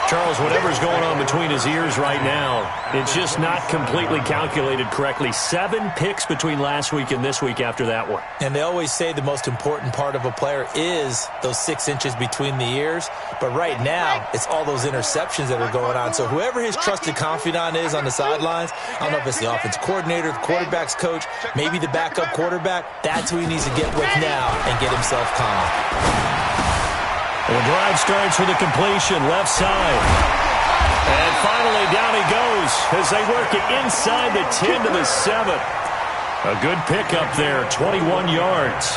Speaker 2: Charles, whatever's going on between his ears right now, it's just not completely calculated correctly. 7 picks between last week and this week after that one.
Speaker 5: And they always say the most important part of a player is those 6 inches between the ears. But right now, it's all those interceptions that are going on. So whoever his trusted confidant is on the sidelines, I don't know if it's the offense coordinator, the quarterback's coach, maybe the backup quarterback, that's who he needs to get with now and get himself calm.
Speaker 2: The drive starts with a completion, left side. And finally, down he goes as they work it inside the 10 to the 7. A good pickup there, 21 yards.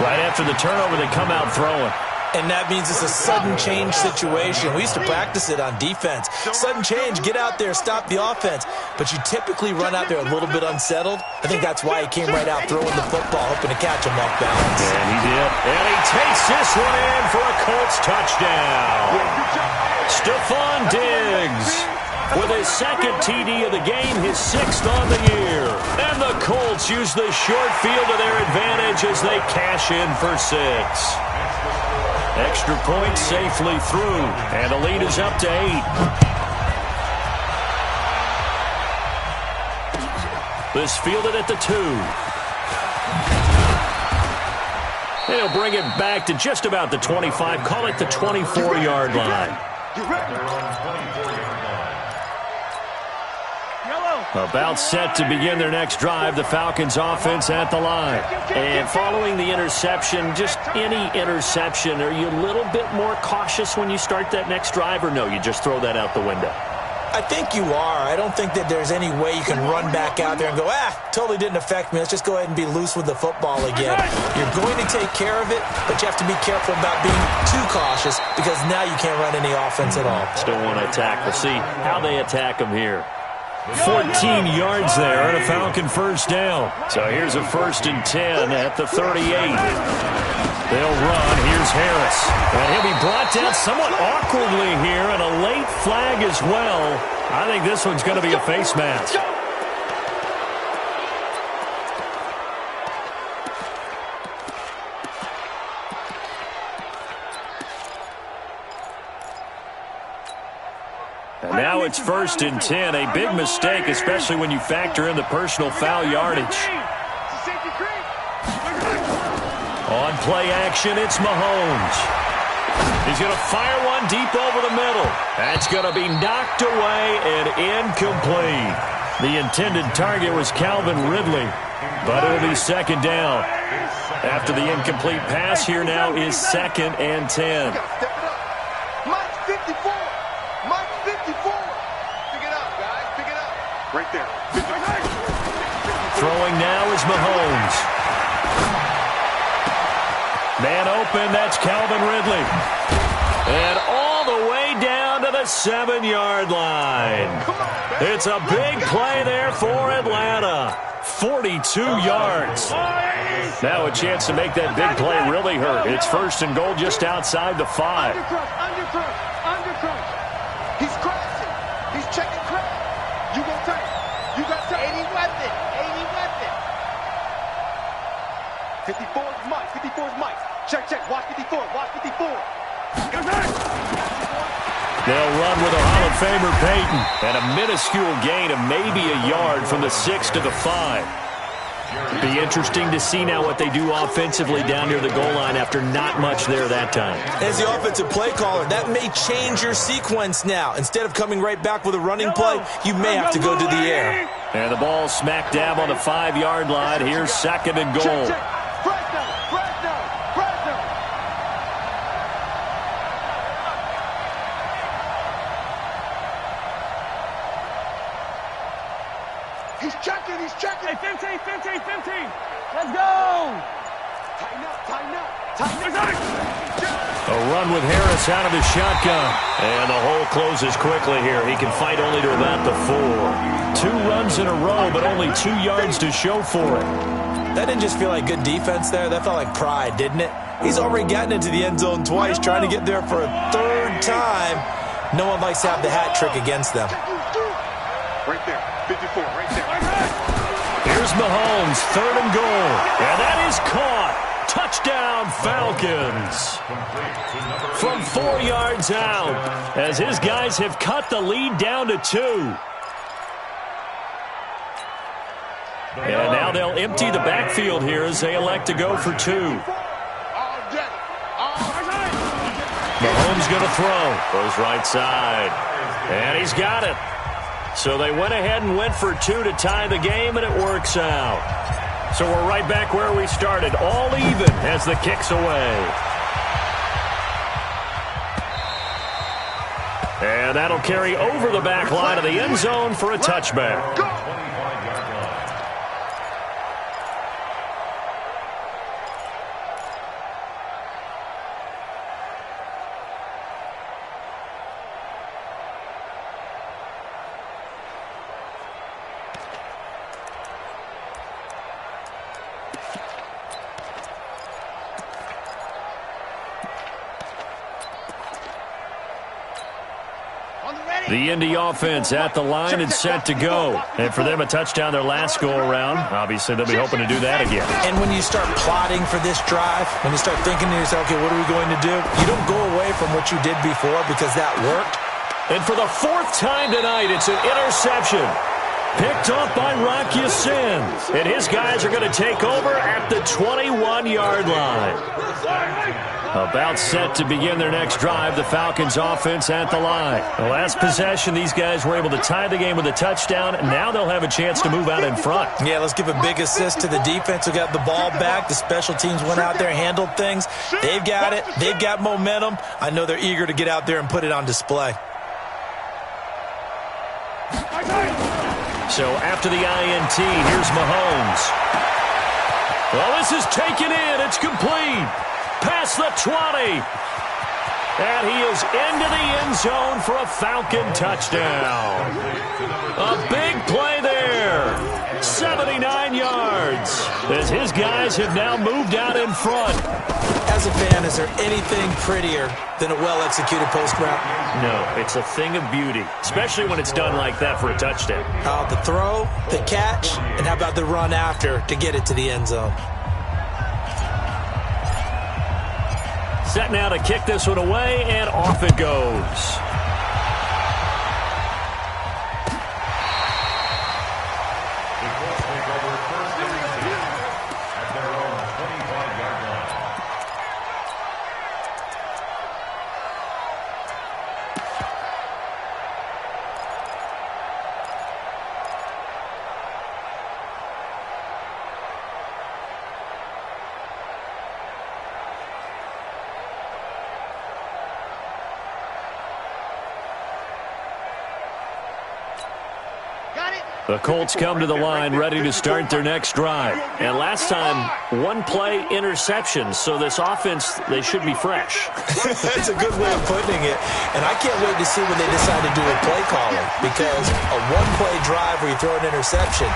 Speaker 2: Right after the turnover, they come out throwing.
Speaker 5: And that means it's a sudden change situation. We used to practice it on defense. Sudden change, get out there, stop the offense. But you typically run out there a little bit unsettled. I think that's why he came right out throwing the football, hoping to catch him off balance.
Speaker 2: And he did. And he takes this one in for a Colts touchdown. Stephon Diggs with his second TD of the game, his 6th on the year. And the Colts use the short field to their advantage as they cash in for 6. Extra point safely through, and the lead is up to 8. This fielded at the 2. And he'll bring it back to just about the 25, call it the 24-yard line. About set to begin their next drive, the Falcons offense at the line. And following the interception, just any interception, are you a little bit more cautious when you start that next drive, or no, you just throw that out the window?
Speaker 5: I think you are. I don't think that there's any way you can run back out there and go, totally didn't affect me. Let's just go ahead and be loose with the football again. You're going to take care of it, but you have to be careful about being too cautious because now you can't run any offense at all.
Speaker 2: Still want to attack. We'll see how they attack them here. 14 yards there and a Falcon first down. So here's a 1st and 10 at the 38. They'll run. Here's Harris. And he'll be brought down somewhat awkwardly here, and a late flag as well. I think this one's going to be a face mask. And now it's 1st and 10. A big mistake, especially when you factor in the personal foul yardage. On play action, it's Mahomes. He's going to fire one deep over the middle. That's going to be knocked away and incomplete. The intended target was Calvin Ridley, but it'll be 2nd down. After the incomplete pass, here now is 2nd and 10.
Speaker 4: Mike 54. Mike 54. Pick it up, guys. Pick it up. Right there.
Speaker 2: Throw Throwing now is Mahomes. Man open, that's Calvin Ridley. And all the way down to the 7-yard line. It's a big play there for Atlanta. 42 yards. Now a chance to make that big play really hurt. It's 1st and goal just outside the 5.
Speaker 4: Undercrush. He's crashing. He's checking crash. You gonna take. You got time. 80 weapon. 54's Mike. 54's Mike. Check. Watch 54. Watch 54.
Speaker 2: They'll run with a Hall of Famer Peyton. And a minuscule gain of maybe a yard from the 6 to the 5. Be interesting to see now what they do offensively down near the goal line after not much there that time.
Speaker 5: As the offensive play caller, that may change your sequence now. Instead of coming right back with a running play, you may have to go to the air.
Speaker 2: And the ball smack dab on the 5-yard line. Here's 2nd and goal.
Speaker 4: He's checking.
Speaker 6: Hey, 15. Let's go.
Speaker 4: Tighten up.
Speaker 2: A run with Harris out of the shotgun. And the hole closes quickly here. He can fight only to about the 4. 2 runs in a row, but only 2 yards to show for it.
Speaker 5: That didn't just feel like good defense there. That felt like pride, didn't it? He's already gotten into the end zone twice, trying to get there for a 3rd time. No one likes to have the hat trick against them.
Speaker 4: Right there. 54, right there.
Speaker 2: Here's Mahomes, 3rd and goal. And that is caught. Touchdown, Falcons. From 4 yards out, as his guys have cut the lead down to 2. And now they'll empty the backfield here as they elect to go for 2. Mahomes going to throw. Goes right side. And he's got it. So they went ahead and went for 2 to tie the game, and it works out. So we're right back where we started, all even as the kick's away. And that'll carry over the back line of the end zone for a touchback. The Indy offense at the line and set to go. And for them, a touchdown their last go-around. Obviously, they'll be hoping to do that again.
Speaker 5: And when you start plotting for this drive, when you start thinking to yourself, okay, what are we going to do? You don't go away from what you did before because that worked.
Speaker 2: And for the 4th time tonight, it's an interception. Picked off by Rocky Sin. And his guys are going to take over at the 21-yard line. About set to begin their next drive, the Falcons offense at the line. The last possession, these guys were able to tie the game with a touchdown, and now they'll have a chance to move out in front.
Speaker 5: Yeah, let's give a big assist to the defense who got the ball back. The special teams went out there, handled things. They've got it. They've got momentum. I know they're eager to get out there and put it on display.
Speaker 2: So after the INT, here's Mahomes. Well, this is taken in. It's complete. Past the 20. And he is into the end zone for a Falcon touchdown. A big play there. 79 yards. As his guys have now moved out in front.
Speaker 5: As a fan, is there anything prettier than a well-executed post route?
Speaker 2: No, it's a thing of beauty, especially when it's done like that for a touchdown.
Speaker 5: The throw, the catch, and how about the run after to get it to the end zone?
Speaker 2: Set now to kick this one away, and off it goes. The Colts come to the line ready to start their next drive. And last time, one play interception. So this offense, they should be fresh.
Speaker 5: That's a good way of putting it. And I can't wait to see when they decide to do a play calling. Because a one-play drive where you throw an interception,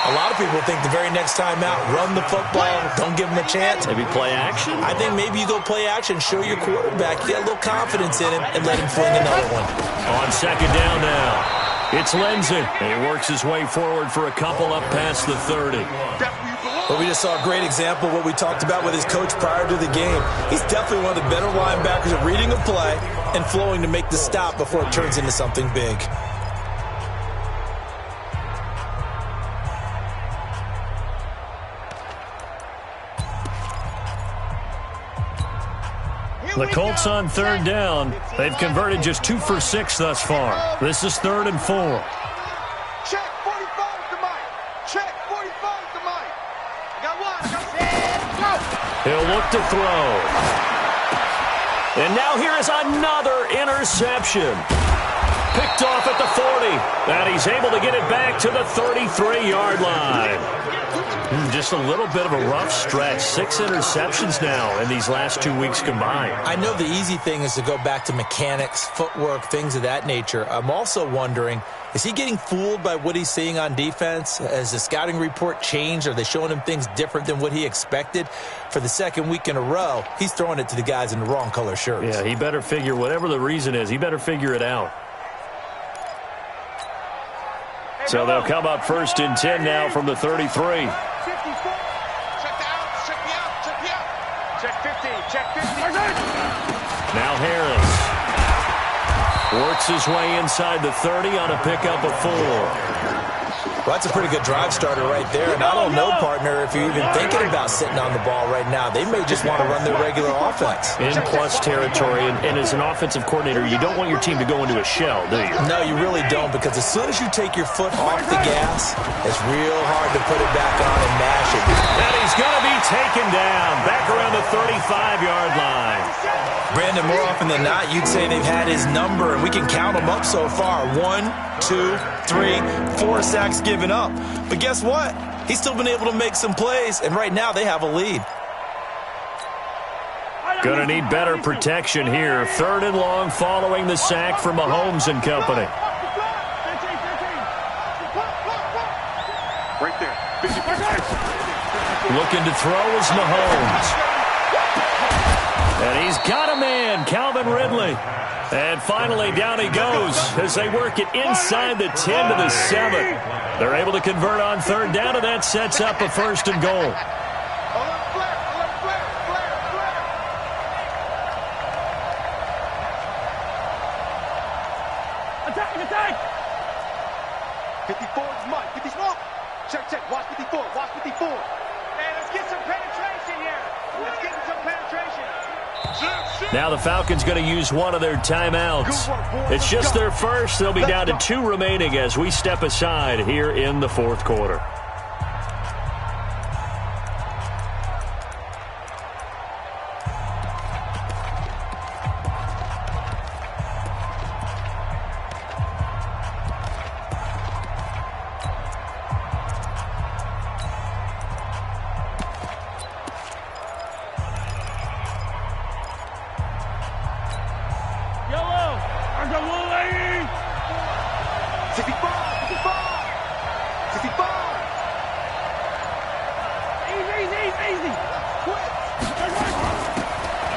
Speaker 5: a lot of people think the very next time out, run the football, don't give them a chance.
Speaker 2: Maybe play action?
Speaker 5: I think maybe you go play action, show your quarterback, get a little confidence in him, and let him fling another one.
Speaker 2: On second down now. It's Lindsey. He works his way forward for a couple up past the 30.
Speaker 5: Well, we just saw a great example of what we talked about with his coach prior to the game. He's definitely one of the better linebackers at reading a play and flowing to make the stop before it turns into something big.
Speaker 2: The Colts on third down. They've converted just 2 for 6 thus far. This is 3rd and 4.
Speaker 4: Check 45 to Mike. Check 45 to Mike. I got one. I got set. Go.
Speaker 2: He'll look to throw. And now here is another interception. Picked off at the 40. And he's able to get it back to the 33-yard line. Just a little bit of a rough stretch. 6 interceptions now in these last 2 weeks combined.
Speaker 5: I know the easy thing is to go back to mechanics, footwork, things of that nature. I'm also wondering, is he getting fooled by what he's seeing on defense? Has the scouting report changed? Are they showing him things different than what he expected? For the second week in a row, he's throwing it to the guys in the wrong color shirts.
Speaker 2: Yeah, he better figure, whatever the reason is, he better figure it out. So they'll come up 1st and 10 now from the 33.
Speaker 4: Check the out. Check the out. Check the out. Check 50. Check 50.
Speaker 2: Now Harris works his way inside the 30 on a pickup of 4.
Speaker 5: Well, that's a pretty good drive starter right there. And I don't know, partner, if you're even thinking about sitting on the ball right now. They may just want to run their regular offense.
Speaker 2: In plus territory, and as an offensive coordinator, you don't want your team to go into a shell, do you?
Speaker 5: No, you really don't, because as soon as you take your foot off the gas, it's real hard to put it back on and mash it.
Speaker 2: And he's going to be taken down back around the 35-yard line.
Speaker 5: Brandon, more often than not, you'd say they've had his number, and we can count them up so far. 1, 2, 3, 4 sacks given up. But guess what? He's still been able to make some plays, and right now they have a lead.
Speaker 2: Going to need better protection here. 3rd and long following the sack from Mahomes and company.
Speaker 4: Right there. 50%.
Speaker 2: Looking to throw is Mahomes. And he's got a man, Calvin Ridley. And finally, down he goes as they work it inside the 10 to the 7. They're able to convert on 3rd down, and that sets up a 1st and goal.
Speaker 6: Attack!
Speaker 4: 54 is Mike. 54. Check. Watch 54. Watch 54. Hey, let's get some penetration here. Let's get some penetration.
Speaker 2: Now the Falcons going to use one of their timeouts. It's just their first. They'll be down to 2 remaining as we step aside here in the 4th quarter.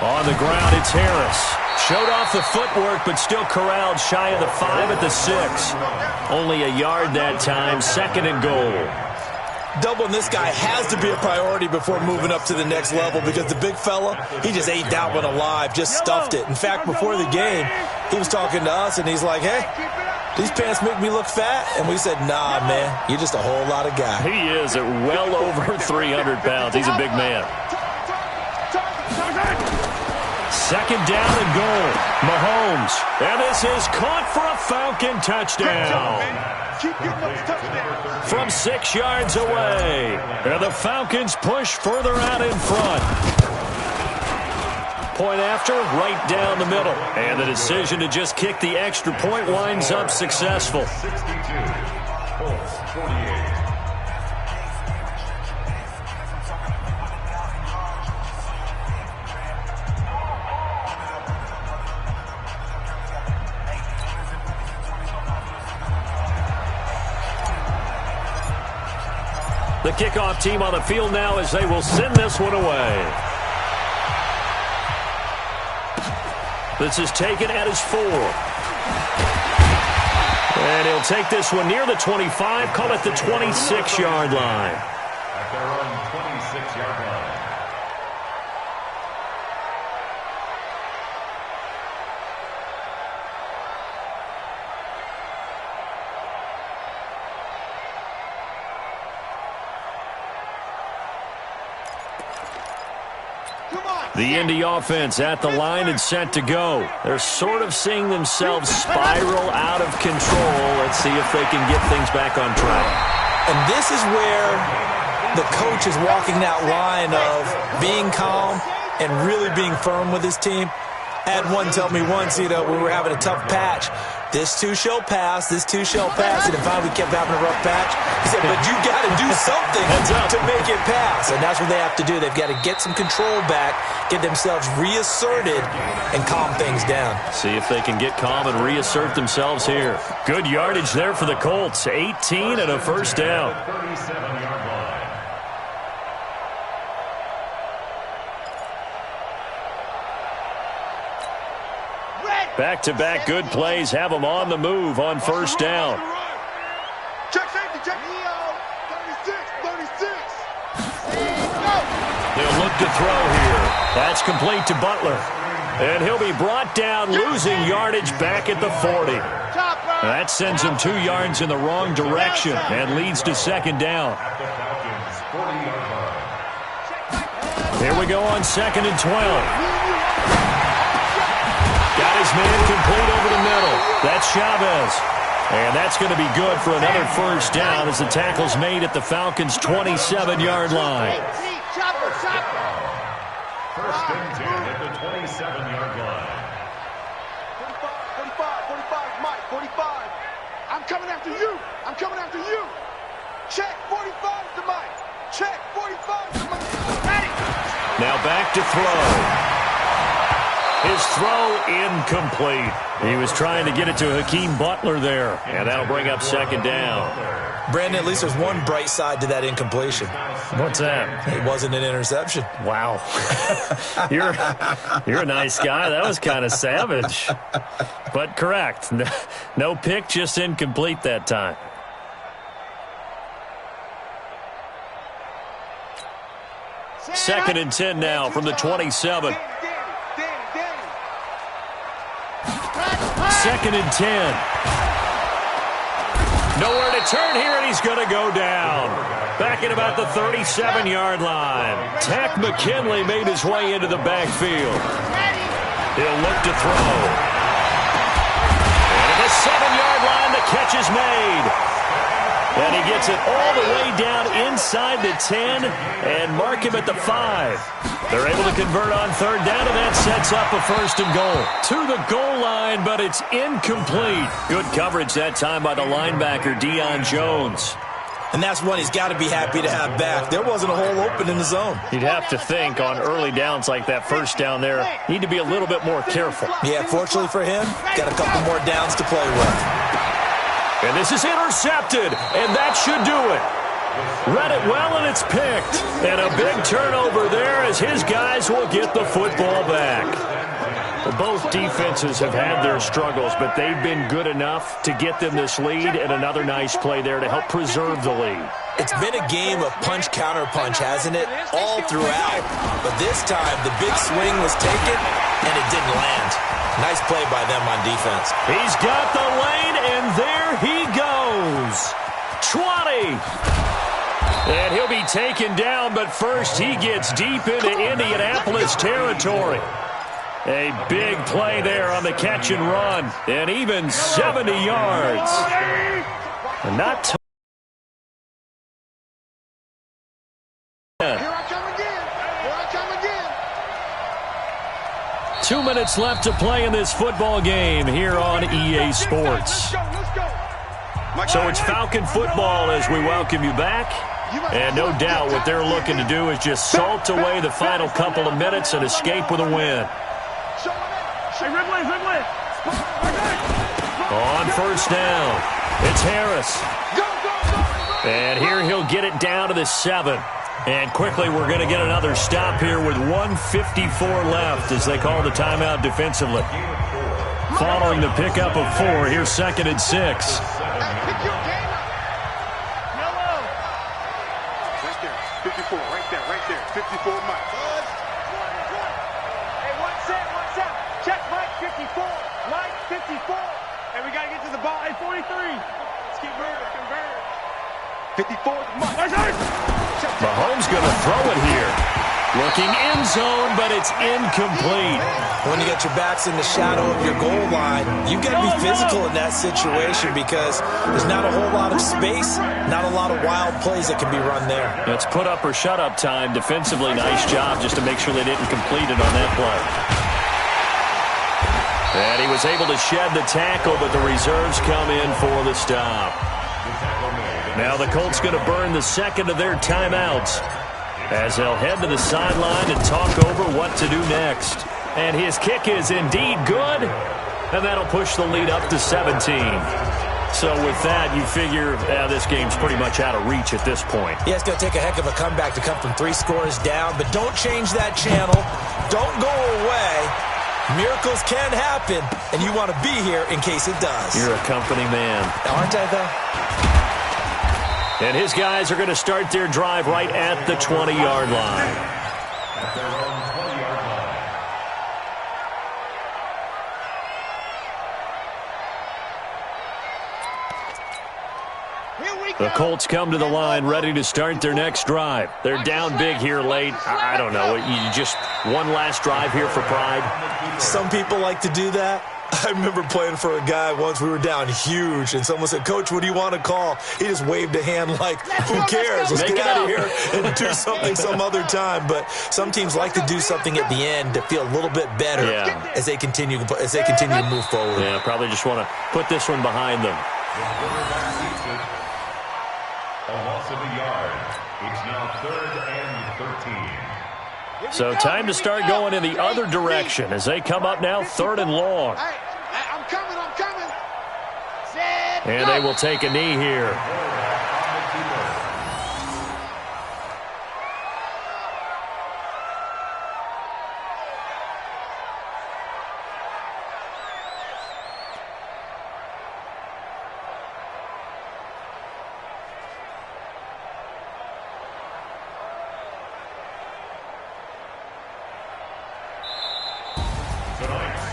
Speaker 2: On the ground, it's Harris. Showed off the footwork, but still corralled shy of the 5 at the 6. Only a yard that time, 2nd and goal.
Speaker 5: Doubling this guy has to be a priority before moving up to the next level, because the big fella, he just ate that one alive, just stuffed it. In fact, before the game, he was talking to us, and he's like, hey, these pants make me look fat. And we said, nah, man, you're just a whole lot of guy.
Speaker 2: He is at well over 300 pounds. He's a big man. 2nd down and goal. Mahomes. And this is caught for a Falcon touchdown. From 6 yards away. And the Falcons push further out in front. Point after, right down the middle. And the decision to just kick the extra point winds up successful.
Speaker 3: Colts 48.
Speaker 2: The kickoff team on the field now as they will send this one away. This is taken at his 4. And he'll take this one near the 25, call it the 26-yard line.
Speaker 3: At their own 26-yard line.
Speaker 2: The Indy offense at the line and set to go. They're sort of seeing themselves spiral out of control. Let's see if they can get things back on track.
Speaker 5: And this is where the coach is walking that line of being calm and really being firm with his team. I had one tell me once, we were having a tough patch. This too shall pass, this too shall pass. And finally we kept having a rough patch. He said, but you got to do something to make it pass. And that's what they have to do. They've got to get some control back, get themselves reasserted, and calm things down.
Speaker 2: See if they can get calm and reassert themselves here. Good yardage there for the Colts. 18 and a first down.
Speaker 3: 37-yard line.
Speaker 2: Back-to-back good plays have them on the move on first down.
Speaker 4: Check safety, check. 36.
Speaker 2: He'll look to throw here. That's complete to Butler. And he'll be brought down, losing yardage back at the 40. That sends him 2 yards in the wrong direction and leads to second down.
Speaker 3: At the Falcons 40-yard line.
Speaker 2: Here we go on 2nd and 12. Got his man complete over the middle. That's Chavez. And that's going to be good for another first down as the tackle's made at the Falcons' 27-yard line.
Speaker 3: First and 10 at the 27-yard line.
Speaker 4: 45, Mike, 45. I'm coming after you. Check, 45 to Mike. Check, 45 to Mike. Ready.
Speaker 2: Now back to throw. His throw incomplete. He was trying to get it to Hakeem Butler there, and that'll bring up second down.
Speaker 5: Brandon, at least there's one bright side to that incompletion.
Speaker 2: What's that?
Speaker 5: It wasn't an interception.
Speaker 2: Wow. You're a nice guy. That was kind of savage. But correct. No pick, just incomplete that time. Second and 10 now from the 27. Second and 10. Nowhere to turn here, and he's going to go down. Back at about the 37-yard line. Tack McKinley made his way into the backfield. He'll look to throw. And at the 7-yard line, the catch is made. And he gets it all the way down inside the 10 and mark him at the 5. They're able to convert on third down, and that sets up a first and goal. To the goal line, but it's incomplete. Good coverage that time by the linebacker, Deion Jones.
Speaker 5: And that's one he's got to be happy to have back. There wasn't a hole open in the zone.
Speaker 2: You'd have to think on early downs like that first down there, need to be a little bit more careful.
Speaker 5: Yeah, fortunately for him, got a couple more downs to play with.
Speaker 2: And this is intercepted, and that should do it. Read it well, and it's picked. And a big turnover there as his guys will get the football back. Both defenses have had their struggles, but they've been good enough to get them this lead, and another nice play there to help preserve the lead.
Speaker 5: It's been a game of punch-counter-punch, hasn't it? All throughout. But this time, the big swing was taken, and it didn't land. Nice play by them on defense.
Speaker 2: He's got the lane, and there he goes. 20. And he'll be taken down, but first he gets deep into Indianapolis territory. A big play there on the catch and run, and even 70 yards. And not 2 minutes left to play in this football game here on EA Sports. So it's Falcon football as we welcome you back. And no doubt what they're looking to do is just salt away the final couple of minutes and escape with a win. On first down, it's Harris. And here he'll get it down to the 7. And quickly we're going to get another stop here with 1:54 left as they call the timeout defensively. Following the pickup of 4, here's 2nd and 6.
Speaker 4: Right there. 54 Mike. Hey, one set. Check Mike 54. Mike 54. And we got to get to the ball. Hey, 43. Let's keep moving. Convert. 54 is Mike.
Speaker 2: Mahomes going to throw it here. Looking end zone, but it's incomplete.
Speaker 5: When you got your backs in the shadow of your goal line, you've got to be physical in that situation because there's not a whole lot of space, not a lot of wild plays that can be run there.
Speaker 2: It's put up or shut up time. Defensively, nice job just to make sure they didn't complete it on that play. And he was able to shed the tackle, but the reserves come in for the stop. Now the Colts going to burn the second of their timeouts as they'll head to the sideline and talk over what to do next. And his kick is indeed good, and that'll push the lead up to 17. So with that, you figure this game's pretty much out of reach at this point.
Speaker 5: Yeah, it's going to take a heck of a comeback to come from 3 scores down, but don't change that channel. Don't go away. Miracles can happen, and you want to be here in case it does.
Speaker 2: You're a company man.
Speaker 5: Aren't I, though?
Speaker 2: And his guys are going to start their drive right at the 20-yard line.
Speaker 3: At their own 20-yard line.
Speaker 2: The Colts come to the line ready to start their next drive. They're down big here late. I don't know. You just one last drive here for pride?
Speaker 5: Some people like to do that. I remember playing for a guy once. We were down huge, and someone said, "Coach, what do you want to call?" He just waved a hand like, who cares? Let's get out of here and do something some other time. But some teams like to do something at the end to feel a little bit better as they continue to move forward.
Speaker 2: Yeah, probably just want to put this one behind them.
Speaker 3: A loss of a yard. It's now 3rd and 13.
Speaker 2: So time to start going in the other direction as they come up now 3rd and long.
Speaker 4: I'm coming.
Speaker 2: And they will take a knee here.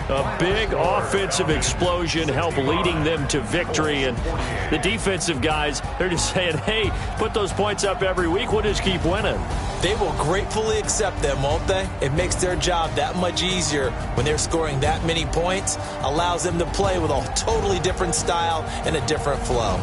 Speaker 2: A big offensive explosion helped leading them to victory. And the defensive guys, they're just saying, hey, put those points up every week. We'll just keep winning.
Speaker 5: They will gratefully accept them, won't they? It makes their job that much easier when they're scoring that many points. Allows them to play with a totally different style and a different flow.